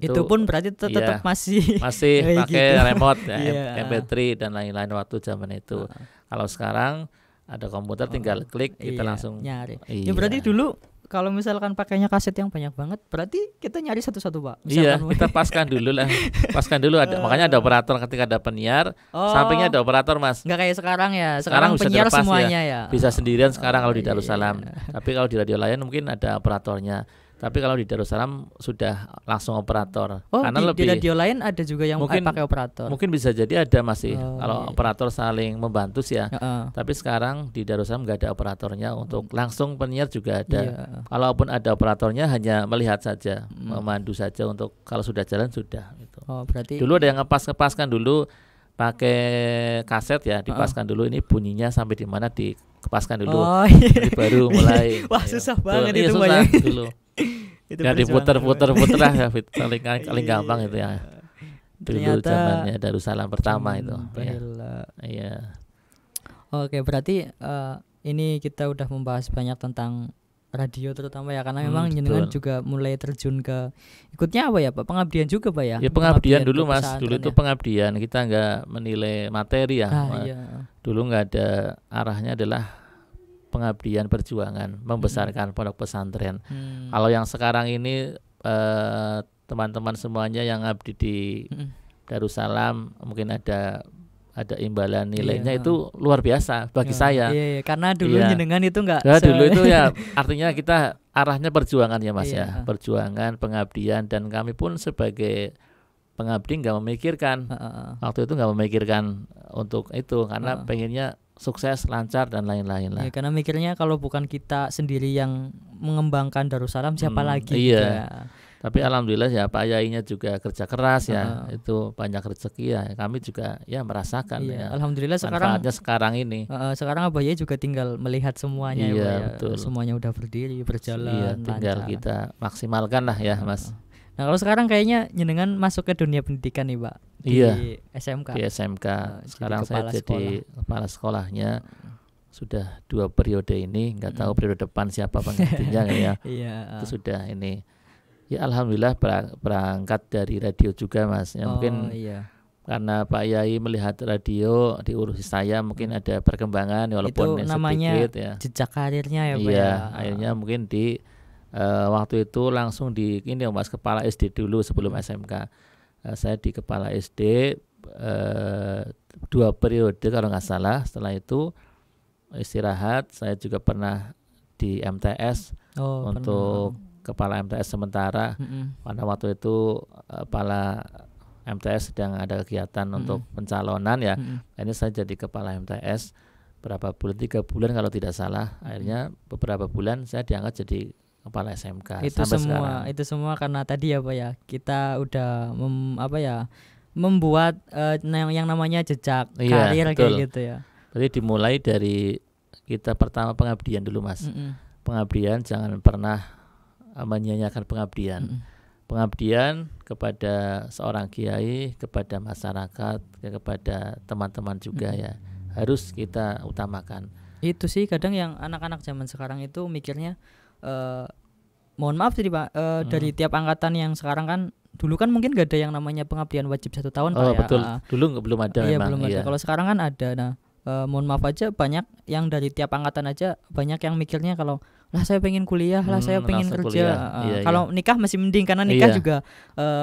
Itu pun berarti tetap masih pakai gitu. remote ya, MP3 dan lain-lain waktu zaman itu. Kalau sekarang ada komputer tinggal klik kita langsung nyari. Ya berarti dulu kalau misalkan pakainya kaset yang banyak banget, berarti kita nyari satu-satu Pak. Misalkan kita paskan dulu lah. Paskan dulu ada, makanya ada operator ketika ada penyiar, sampingnya ada operator Mas. Nggak kayak sekarang ya. Sekarang penyiar semuanya ya. Bisa sendirian sekarang kalau di Darussalam. Tapi kalau di radio lain mungkin ada operatornya. Tapi kalau di Darussalam sudah langsung operator. Karena di radio lain ada juga yang mungkin pakai operator. Mungkin bisa jadi ada masih kalau operator saling membantu sih ya. Tapi sekarang di Darussalam nggak ada operatornya untuk langsung penyiar juga ada. Kalaupun ada operatornya hanya melihat saja, memandu saja untuk kalau sudah jalan sudah. Gitu. Berarti dulu ada yang ngepaskan dulu pakai kaset ya, dipaskan dulu ini bunyinya sampai di mana dikepaskan dulu. Jadi baru mulai. Wah susah banget itu susah dulu. Ya diputer-puter lah ya, paling gampang itu ya. Dulu zamannya Darussalam pertama itu. Iya. Oke, berarti ini kita udah membahas banyak tentang radio terutama ya, karena memang jenengan juga mulai terjun ke ikutnya apa ya Pak, pengabdian juga Pak ya? Ya pengabdian dulu Mas, dulu itu pengabdian, kita nggak menilai materi ya. Dulu nggak ada, arahnya adalah pengabdian perjuangan membesarkan pondok pesantren. Kalau yang sekarang ini teman-teman semuanya yang abdi di Darussalam mungkin ada imbalan nilainya itu luar biasa bagi saya. Karena dulu jenengan itu enggak. Dulu itu ya artinya kita arahnya perjuangan ya Mas ya, perjuangan, pengabdian, dan kami pun sebagai pengabdi nggak memikirkan waktu itu nggak memikirkan untuk itu karena pengennya sukses, lancar dan lain-lain lah. Karena mikirnya kalau bukan kita sendiri yang mengembangkan Darussalam siapa lagi? Tapi alhamdulillah ya Pak Yainya juga kerja keras ya, itu banyak rezeki ya. Kami juga ya merasakan ya. Alhamdulillah sekarang ini. Sekarang Abah Yai juga tinggal melihat semuanya ya. Betul. Semuanya udah berdiri, berjalan. Tinggal kita maksimalkan lah ya Mas. Nah kalau sekarang kayaknya jenengan masuk ke dunia pendidikan nih Pak. Di SMK. Di SMK. Sekarang saya jadi kepala sekolahnya. Sudah 2 periode ini, nggak tahu periode depan siapa penggantinya ya. Itu sudah ini. Ya alhamdulillah berangkat dari radio juga Mas. Ya mungkin karena Pak Yai melihat radio diurusi saya, mungkin ada perkembangan walaupun itu namanya sedikit ya. Jejak karirnya ya Pak ya. Akhirnya mungkin di waktu itu langsung di ini Mas, kepala SD dulu sebelum SMK. Saya di kepala SD 2 periode kalau nggak salah. Setelah itu istirahat. Saya juga pernah di MTS untuk kepala MTS sementara, karena waktu itu kepala MTS sedang ada kegiatan untuk pencalonan ya. Ini saya jadi kepala MTS berapa bulan, 3 bulan kalau tidak salah. Akhirnya beberapa bulan saya diangkat jadi kepala SMK. Itu semua karena tadi ya Pak ya, kita udah membuat yang namanya jejak karir kayak gitu ya. Jadi dimulai dari kita pertama pengabdian dulu Mas. Pengabdian jangan pernah menyanyiakan pengabdian. Pengabdian kepada seorang kiai, kepada masyarakat, kepada teman-teman juga ya, harus kita utamakan. Itu sih kadang yang anak-anak zaman sekarang itu mikirnya mohon maaf sih Pak, dari tiap angkatan yang sekarang kan, dulu kan mungkin gak ada yang namanya pengabdian wajib 1 tahun Pak ya. Betul. Dulu belum ada memang. Belum ada. Kalau sekarang kan ada. Nah mohon maaf aja, banyak yang dari tiap angkatan aja banyak yang mikirnya kalau lah saya pengen kuliah, lah saya pengen kerja. Kalau nikah masih mending karena nikah juga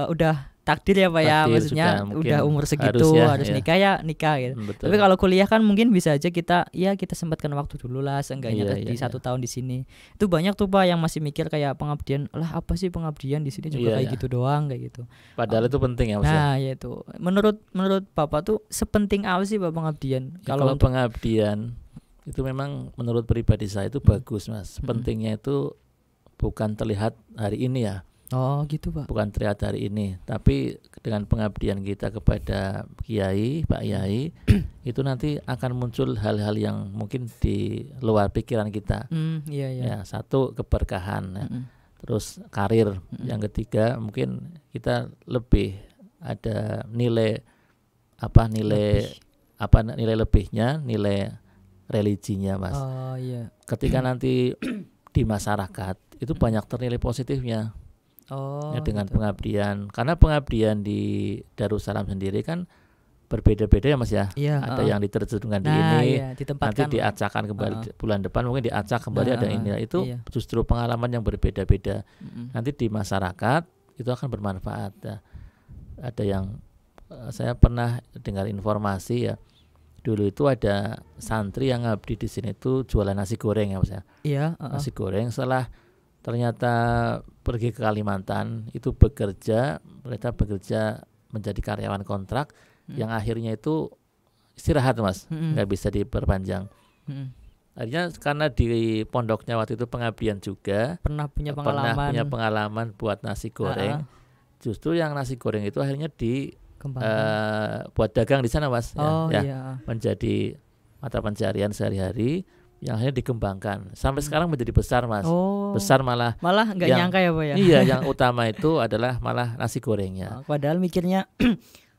udah takdir ya Pak ya, maksudnya udah umur segitu harus nikah ya nikah gitu. Tapi kalau kuliah kan mungkin bisa aja kita sempatkan waktu dulu lah seenggaknya di 1 tahun di sini. Itu banyak tuh Pak yang masih mikir kayak pengabdian, lah apa sih pengabdian di sini juga kayak gitu doang kayak gitu. Padahal itu penting ya Mas. Nah ya itu menurut Bapak tuh sepenting apa sih Pak pengabdian? Kalau pengabdian itu memang menurut pribadi saya itu bagus, Mas. Pentingnya itu bukan terlihat hari ini ya. Oh gitu Pak. Bukan terlihat hari ini, tapi dengan pengabdian kita kepada Kiai, Pak Yai, itu nanti akan muncul hal-hal yang mungkin di luar pikiran kita. Iya. Ya, satu keberkahan, ya. Terus karir. Yang ketiga mungkin kita lebih ada nilai nilai lebihnya, nilai religinya, Mas. Oh iya. Ketika nanti di masyarakat itu banyak ternilai positifnya. Oh, ya, dengan gitu. pengabdian, karena pengabdian di Darussalam sendiri kan berbeda-beda ya Mas ya. Iya, Ada yang diterjunkan di ini, iya, ditempatkan. nanti diacakkan kembali bulan depan, mungkin diacak kembali ada ini. Itu iya. justru pengalaman yang berbeda-beda. Nanti di masyarakat itu akan bermanfaat. Ya. Ada yang saya pernah dengar informasi ya. Dulu itu ada santri yang ngabdi di sini itu jualan nasi goreng ya Mas ya. Iya. Nasi goreng, setelah ternyata pergi ke Kalimantan itu mereka bekerja menjadi karyawan kontrak yang akhirnya itu istirahat Mas, nggak bisa diperpanjang. Akhirnya karena di pondoknya waktu itu pengabdian juga, pernah punya pengalaman buat nasi goreng. Justru yang nasi goreng itu akhirnya buat dagang di sana Mas, iya. menjadi mata pencarian sehari-hari. Yang akhirnya dikembangkan sampai sekarang menjadi besar Mas. Besar malah nggak nyangka ya Pak ya. Iya, yang utama itu adalah malah nasi gorengnya. Padahal mikirnya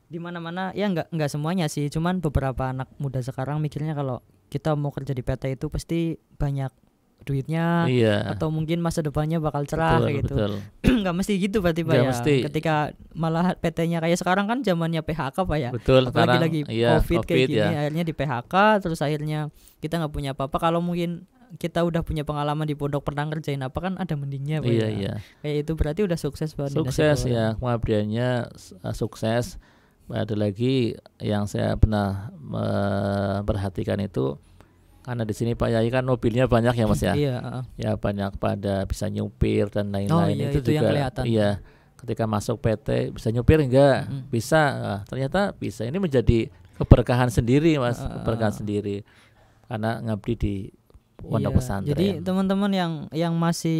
di mana-mana ya nggak semuanya sih, cuman beberapa anak muda sekarang mikirnya kalau kita mau kerja di PT itu pasti banyak duitnya, atau mungkin masa depannya bakal cerah gitu. Nggak mesti gitu berarti Pak ya. Mesti. Ketika malah PT-nya kayak sekarang kan zamannya PHK Pak ya. Betul. Apalagi lagi COVID kayak gini, akhirnya di PHK, terus akhirnya kita nggak punya apa-apa. Kalau mungkin kita udah punya pengalaman di pondok, pernah ngerjain apa kan ada mendingnya Pak. Iya. Kayak itu berarti udah sukses Pak. Sukses ya, pengabdiannya sukses. Ada lagi yang saya pernah perhatikan itu, karena di sini Pak Yai kan mobilnya banyak ya Mas ya. Ya banyak pada bisa nyupir dan lain-lain. Itu juga iya. Ketika masuk PT bisa nyupir enggak? Bisa. Ternyata bisa. Ini menjadi keberkahan sendiri Mas, keberkahan sendiri. Karena ngabdi di pondok pesantren. Jadi teman-teman yang masih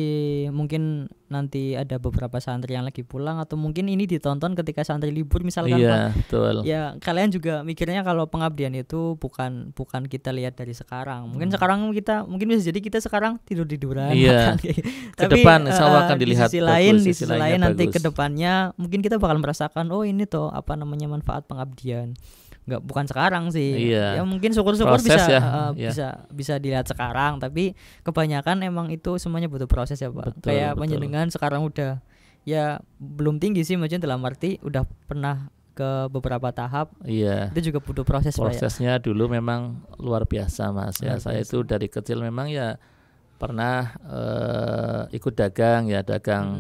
mungkin nanti ada beberapa santri yang lagi pulang, atau mungkin ini ditonton ketika santri libur misalkan Pak. Betul. Ya kalian juga mikirnya kalau pengabdian itu bukan kita lihat dari sekarang. Mungkin sekarang mungkin bisa jadi kita sekarang tidur-tiduran. Tapi depan insya akan dilihat di sisi lain nanti ke depannya mungkin kita bakal merasakan ini toh manfaat pengabdian. Bukan sekarang sih. Ya mungkin syukur-syukur bisa dilihat sekarang, tapi kebanyakan emang itu semuanya butuh proses ya Pak. Kayak panjenengan sekarang udah ya belum tinggi sih, maksudnya dalam arti udah pernah ke beberapa tahap. Itu juga butuh proses Pak. Prosesnya dulu memang luar biasa Mas ya. Saya itu dari kecil memang ya pernah ikut dagang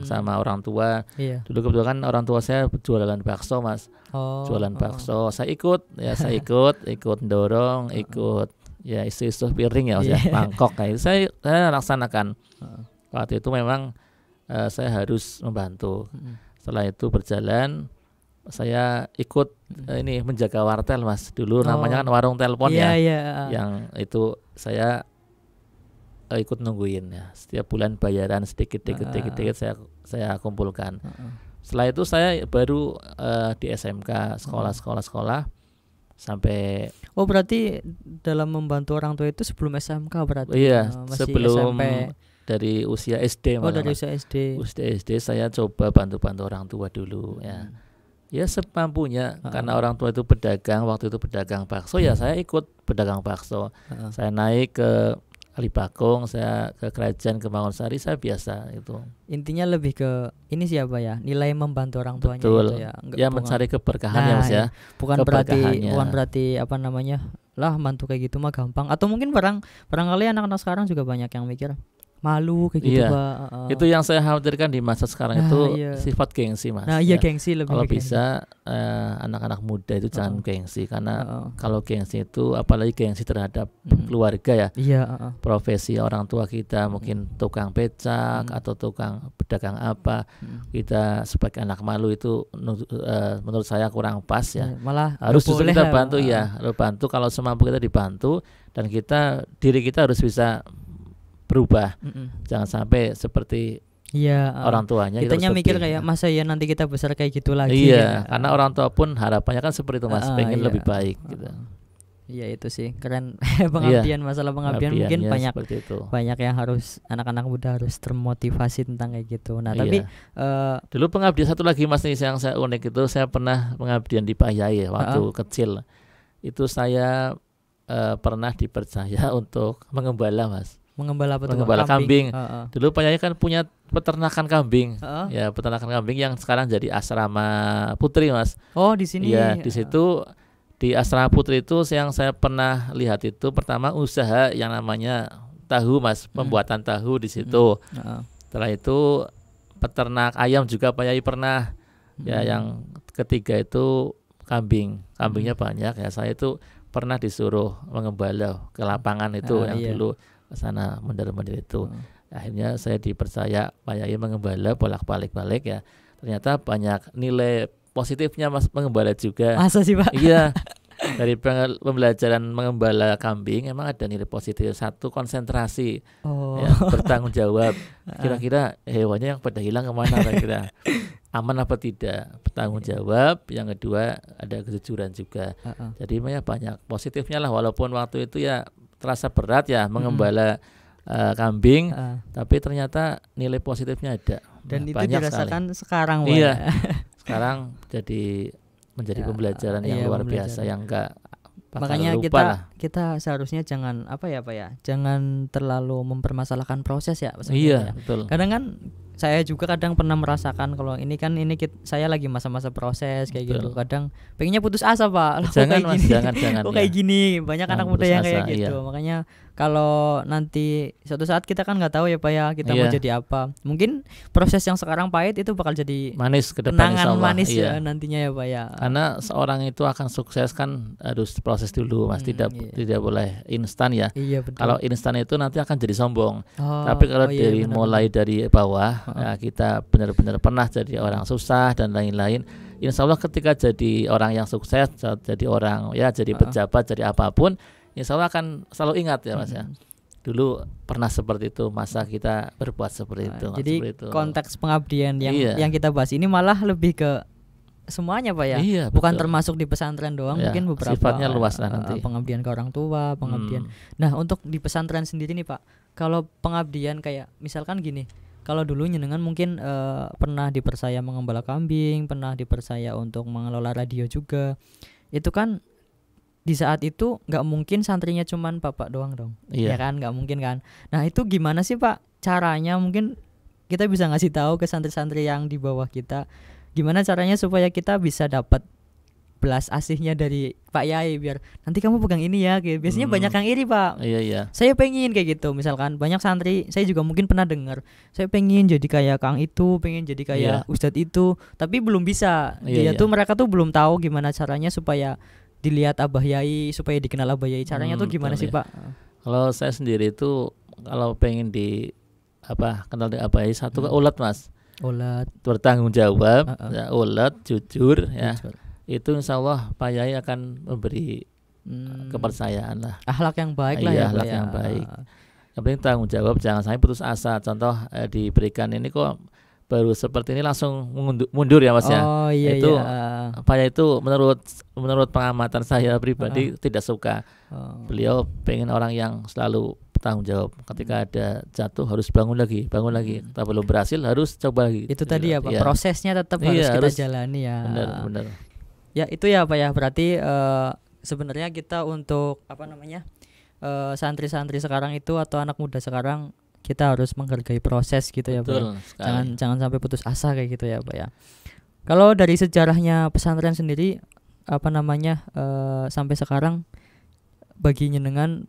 sama orang tua. Dulu kebetulan orang tua saya jualan bakso Mas. Jualan bakso. Saya ikut dorong, ikut ya isu-isu piring ya Mas ya, mangkok kayak itu saya laksanakan. Waktu itu memang saya harus membantu. Setelah itu berjalan, saya ikut ini menjaga wartel Mas. Dulu namanya kan warung telepon Yang itu saya ikut nungguin ya. Setiap bulan bayaran sedikit saya kumpulkan. Setelah itu saya baru di SMK, sekolah sampai. Berarti dalam membantu orang tua itu sebelum SMK berarti? Masih sebelum SMP. Dari usia SD malah. Dari usia SD. Usia SD saya coba bantu orang tua dulu ya. Ya semampunya, karena orang tua itu pedagang, waktu itu pedagang bakso ya saya ikut pedagang bakso. Saya naik ke Kali Bakung, saya ke Kerajaan, ke Mangunsari, saya biasa itu. Intinya lebih ke ini siapa ya, nilai membantu orang tuanya. Betul. Itu ya. Mencari keberkahan ya Mas ya. Bukan berarti bantu kayak gitu mah gampang. Atau mungkin barangkali anak-anak sekarang juga banyak yang mikir malu kayak gitu Iya. Pak. Itu yang saya khawatirkan di masa sekarang Nah, itu iya. sifat gengsi Mas. Nah, iya Ya. gengsi lebih Kalau ke gengsi. bisa anak-anak muda itu jangan gengsi, karena Heeh. kalau gengsi itu apalagi gengsi terhadap keluarga ya, Iya, profesi orang tua kita mungkin tukang becak atau tukang pedagang apa, kita sebagai anak malu itu menurut saya kurang pas ya. Malah Harus nggak justru boleh kita ya, bantu Pak. ya, harus bantu kalau semampu kita dibantu, dan diri kita harus bisa berubah. Jangan sampai seperti Iya, orang tuanya. kitanya harus mikir lebih, kayak masa ya nanti kita besar kayak gitu lagi. iya, ya. karena orang tua pun harapannya kan seperti itu Mas, pengen Iya. lebih baik gitu. Iya itu sih keren. Pengabdian, masalah pengabdian mungkin Pengabdiannya banyak seperti itu. banyak yang harus anak-anak muda harus termotivasi tentang kayak gitu. Nah, Iya. tapi Dulu pengabdian satu lagi Mas nih yang saya unik itu, saya pernah pengabdian di Pak Yai waktu kecil. Itu saya pernah dipercaya untuk mengembala Mas. mengembala apa tuh, Pak? Mengembala kambing. Heeh. Dulu Pak Yai kan punya peternakan kambing. Heeh. Ya, peternakan kambing yang sekarang jadi asrama putri Mas. Oh, di sini. Iya, di situ di asrama putri itu yang saya pernah lihat itu pertama usaha yang namanya tahu Mas, pembuatan tahu di situ. Heeh. Setelah itu peternak ayam juga Pak Yai pernah. Ya, yang ketiga itu kambing. Kambingnya banyak ya. Saya itu pernah disuruh mengembala ke lapangan itu yang iya. dulu ke sana mondar-mandir itu. Akhirnya saya dipercaya Pak Yai mengembala bolak-balik ya. Ternyata banyak nilai positifnya Mas mengembala juga. Masa sih, Pak? Iya. Dari pembelajaran mengembala kambing emang ada nilai positif. Satu, konsentrasi, Oh. ya, bertanggung jawab. Kira-kira hewannya yang pada hilang kemana kira-kira, aman apa tidak, bertanggung jawab. Yang kedua ada kejujuran juga. Jadi banyak positifnya lah, walaupun waktu itu ya terasa berat ya mengembala kambing, tapi ternyata nilai positifnya ada. Dan itu banyak dirasakan sekali. sekarang, Pak. Iya. Sekarang menjadi pembelajaran yang iya, luar pembelajaran. biasa yang enggak bakal Makanya lupa lah. kita seharusnya jangan apa ya Pak ya, jangan terlalu mempermasalahkan proses ya Iya, sebenarnya. betul. Kadang kan saya juga kadang pernah merasakan kalau saya lagi masa-masa proses kayak gitu. Betul. Kadang pengennya putus asa, Pak. Loh, Jangan kayak Mas, gini. jangan Kok ya. kayak gini, banyak Jangan anak muda putus yang kayak asa, gitu. iya. Makanya kalau nanti suatu saat kita kan nggak tahu ya Pak ya, kita mau Iya. jadi apa. Mungkin proses yang sekarang pahit itu bakal jadi Manis ke depan kenangan insyaallah. manis Iya. ya nantinya ya Pak ya. Karena seorang itu akan sukses kan harus proses dulu Mas, Iya. tidak boleh instan ya. Iya betul. Kalau instan itu nanti akan jadi sombong. Oh, Tapi kalau iya, benar. mulai dari bawah, ya kita benar-benar pernah jadi orang susah dan lain-lain. Insya Allah ketika jadi orang yang sukses, jadi orang ya jadi pejabat, jadi apapun, insya Allah akan selalu ingat ya Mas ya. Dulu pernah seperti itu, masa kita berbuat seperti itu. Jadi seperti itu. konteks pengabdian Iya. yang kita bahas ini malah lebih ke semuanya Pak ya. Iya, Bukan betul. termasuk di pesantren doang, Ya, mungkin beberapa sifatnya luas lah nanti. pengabdian ke orang tua, pengabdian. Nah, untuk di pesantren sendiri nih Pak, kalau pengabdian kayak misalkan gini, kalau dulu jenengan mungkin pernah dipercaya mengembala kambing, pernah dipercaya untuk mengelola radio juga. Itu kan di saat itu nggak mungkin santrinya cuman Bapak doang dong. Iya. Ya kan, nggak mungkin kan. Nah, itu gimana sih Pak caranya? Mungkin kita bisa ngasih tahu ke santri-santri yang di bawah kita gimana caranya supaya kita bisa dapat belas asihnya dari Pak Yai, biar nanti kamu pegang ini ya gitu. Biasanya banyak yang iri Pak. Iya, iya. Saya pengen kayak gitu, misalkan banyak santri, saya juga mungkin pernah dengar, saya pengen jadi kayak Kang itu, pengen jadi kayak Ustadz itu, tapi belum bisa. Iya, Dia tuh mereka tuh belum tahu gimana caranya supaya dilihat Abah Yai, supaya dikenal Abah Yai. Caranya tuh gimana betul sih ya. Pak? Kalau saya sendiri itu kalau pengen kenal dengan Abah Yai, satu ulet Mas. Ulat, Bertanggung jawab, ya, ulet, jujur ya. jujur. Itu insya Allah Pak Yai akan memberi kepercayaan lah. Akhlak yang baik lah Iya, ya Pak akhlak ya. yang baik. Yang penting tanggung jawab, jangan sampai putus asa. Contoh diberikan ini kok baru seperti ini langsung mundur ya Mas ya. Oh iya Itu iya. Pak Yai itu menurut pengamatan saya pribadi tidak suka. Beliau pengen orang yang selalu bertanggung jawab. Ketika ada jatuh harus bangun lagi. Kita belum berhasil harus coba lagi. Itu tadi ya Pak, Iya. prosesnya tetap Iya, harus kita harus. jalani ya. Benar. Ya itu ya Pak ya, berarti sebenarnya kita untuk santri-santri sekarang itu atau anak muda sekarang, kita harus menghargai proses gitu ya Pak. Betul sekali. Jangan sampai putus asa kayak gitu ya Pak ya. Kalau dari sejarahnya pesantren sendiri sampai sekarang bagi jenengan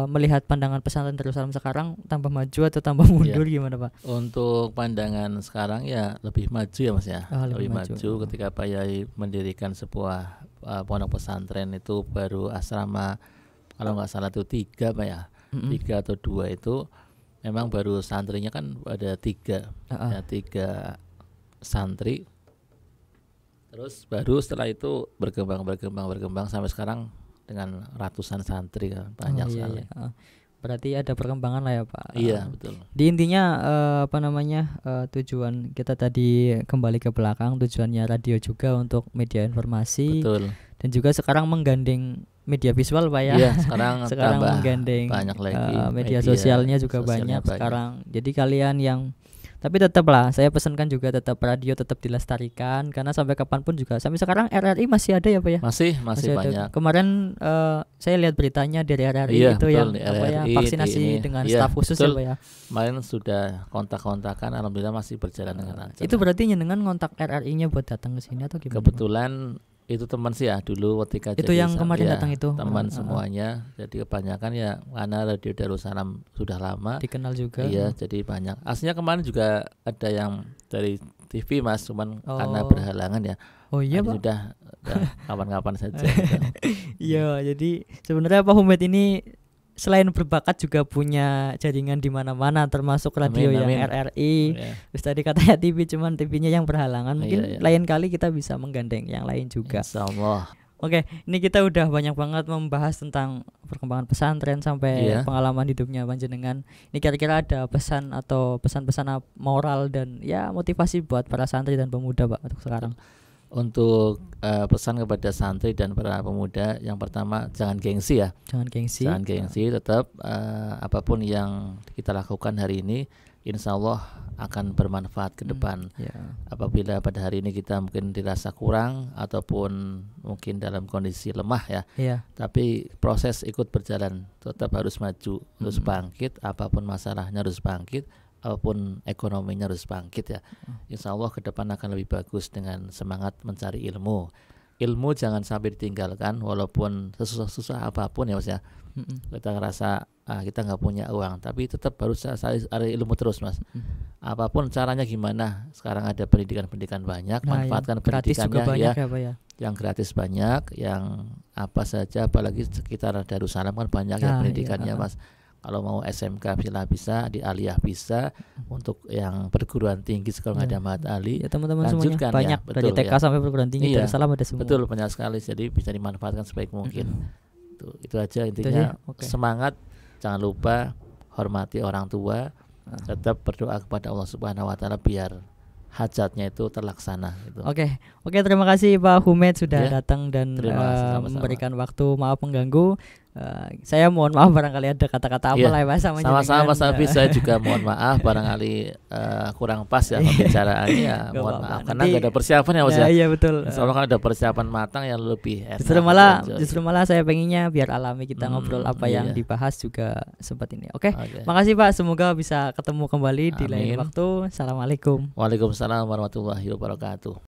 melihat pandangan pesantren Darussalam sekarang tambah maju atau tambah mundur gimana Pak? Untuk pandangan sekarang ya lebih maju ya Mas ya. Lebih maju ketika Pak Yai mendirikan sebuah pondok pesantren itu baru asrama kalau nggak salah itu 3 Pak ya. 3 atau 2 itu memang baru santrinya kan ada 3 ya, 3 santri. Terus baru setelah itu berkembang sampai sekarang dengan ratusan santri kan, banyak sekali. Berarti ada perkembangan lah ya Pak. Iya betul. Di intinya tujuan kita tadi kembali ke belakang, tujuannya radio juga untuk media informasi. Betul. Dan juga sekarang menggandeng media visual Pak ya. Iya, sekarang menggandeng banyak lagi media sosialnya juga banyak sekarang. Jadi kalian yang tapi tetaplah saya pesankan juga tetap radio tetap dilestarikan karena sampai kapanpun juga sampai sekarang RRI masih ada ya Pak ya. Masih banyak. Ada. Kemarin saya lihat beritanya dari RRI itu yang RRI, vaksinasi dengan staf khusus ya Pak ya. Kemarin sudah kontak-kontakan, alhamdulillah masih berjalan dengan lancar. Itu berarti dengan kontak RRI-nya buat datang ke sini atau gimana? Kebetulan itu teman sih ya dulu ketika itu yang kemarin datang itu teman semuanya. Jadi kebanyakan ya karena Radio Darussalam sudah lama dikenal juga. Iya, jadi banyak. Aslinya kemarin juga ada yang dari TV Mas, cuman karena berhalangan ya. Oh iya Pak. Sudah kapan-kapan saja. Iya, jadi sebenarnya Pak Humed ini selain berbakat juga punya jaringan di mana-mana termasuk radio yang RRI. Terus tadi katanya TV cuman TV-nya yang berhalangan. Mungkin lain kali kita bisa menggandeng yang lain juga. Insyaallah. Oke, ini kita udah banyak banget membahas tentang perkembangan pesantren sampai pengalaman hidupnya panjenengan. Ini kira-kira ada pesan atau pesan-pesan moral dan ya motivasi buat para santri dan pemuda Pak untuk sekarang. Untuk pesan kepada santri dan para pemuda, yang pertama jangan gengsi ya. Jangan gengsi, tetap apapun yang kita lakukan hari ini insya Allah akan bermanfaat ke depan. Apabila pada hari ini kita mungkin dirasa kurang ataupun mungkin dalam kondisi lemah ya, tapi proses ikut berjalan, tetap harus maju, harus bangkit, apapun masalahnya harus bangkit, apapun ekonominya harus bangkit ya. Insya Allah ke depan akan lebih bagus dengan semangat mencari ilmu. Ilmu jangan sampai ditinggalkan walaupun susah apapun ya Mas ya. Kita ngerasa kita nggak punya uang, tapi tetap harus cari ilmu terus Mas. Apapun caranya gimana. Sekarang ada pendidikan banyak, manfaatkan pendidikannya ya. Yang gratis banyak, yang apa saja, apalagi sekitar Darussalam kan banyak ya pendidikannya Mas. Kalau mau SMK bisa, di Aliyah bisa, untuk yang perguruan tinggi sekolah ada Mahat Ali. Ya teman-teman semuanya banyak dari TK sampai perguruan tinggi Darussalam ada semua. Betul, banyak sekali. Jadi bisa dimanfaatkan sebaik mungkin. Itu aja intinya. Semangat, jangan lupa hormati orang tua, tetap berdoa kepada Allah Subhanahu wa taala biar hajatnya itu terlaksana gitu. Oke, terima kasih Pak Humed sudah datang dan memberikan waktu. Maaf mengganggu. Saya mohon maaf barangkali ada kata-kata apa lah ya Pak sama-sama Mas Hafiz. Saya juga mohon maaf barangkali kurang pas ya pembicaraannya ya. Mohon maaf karena nggak ada persiapan ya Mas ya. Iya betul. Soalnya kan ada persiapan matang yang lebih enak. Justru malah saya pengennya biar alami kita ngobrol apa yang dibahas juga sempat ini. Oke. Makasih Pak, semoga bisa ketemu kembali di lain waktu. Assalamualaikum. Waalaikumsalam warahmatullahi wabarakatuh.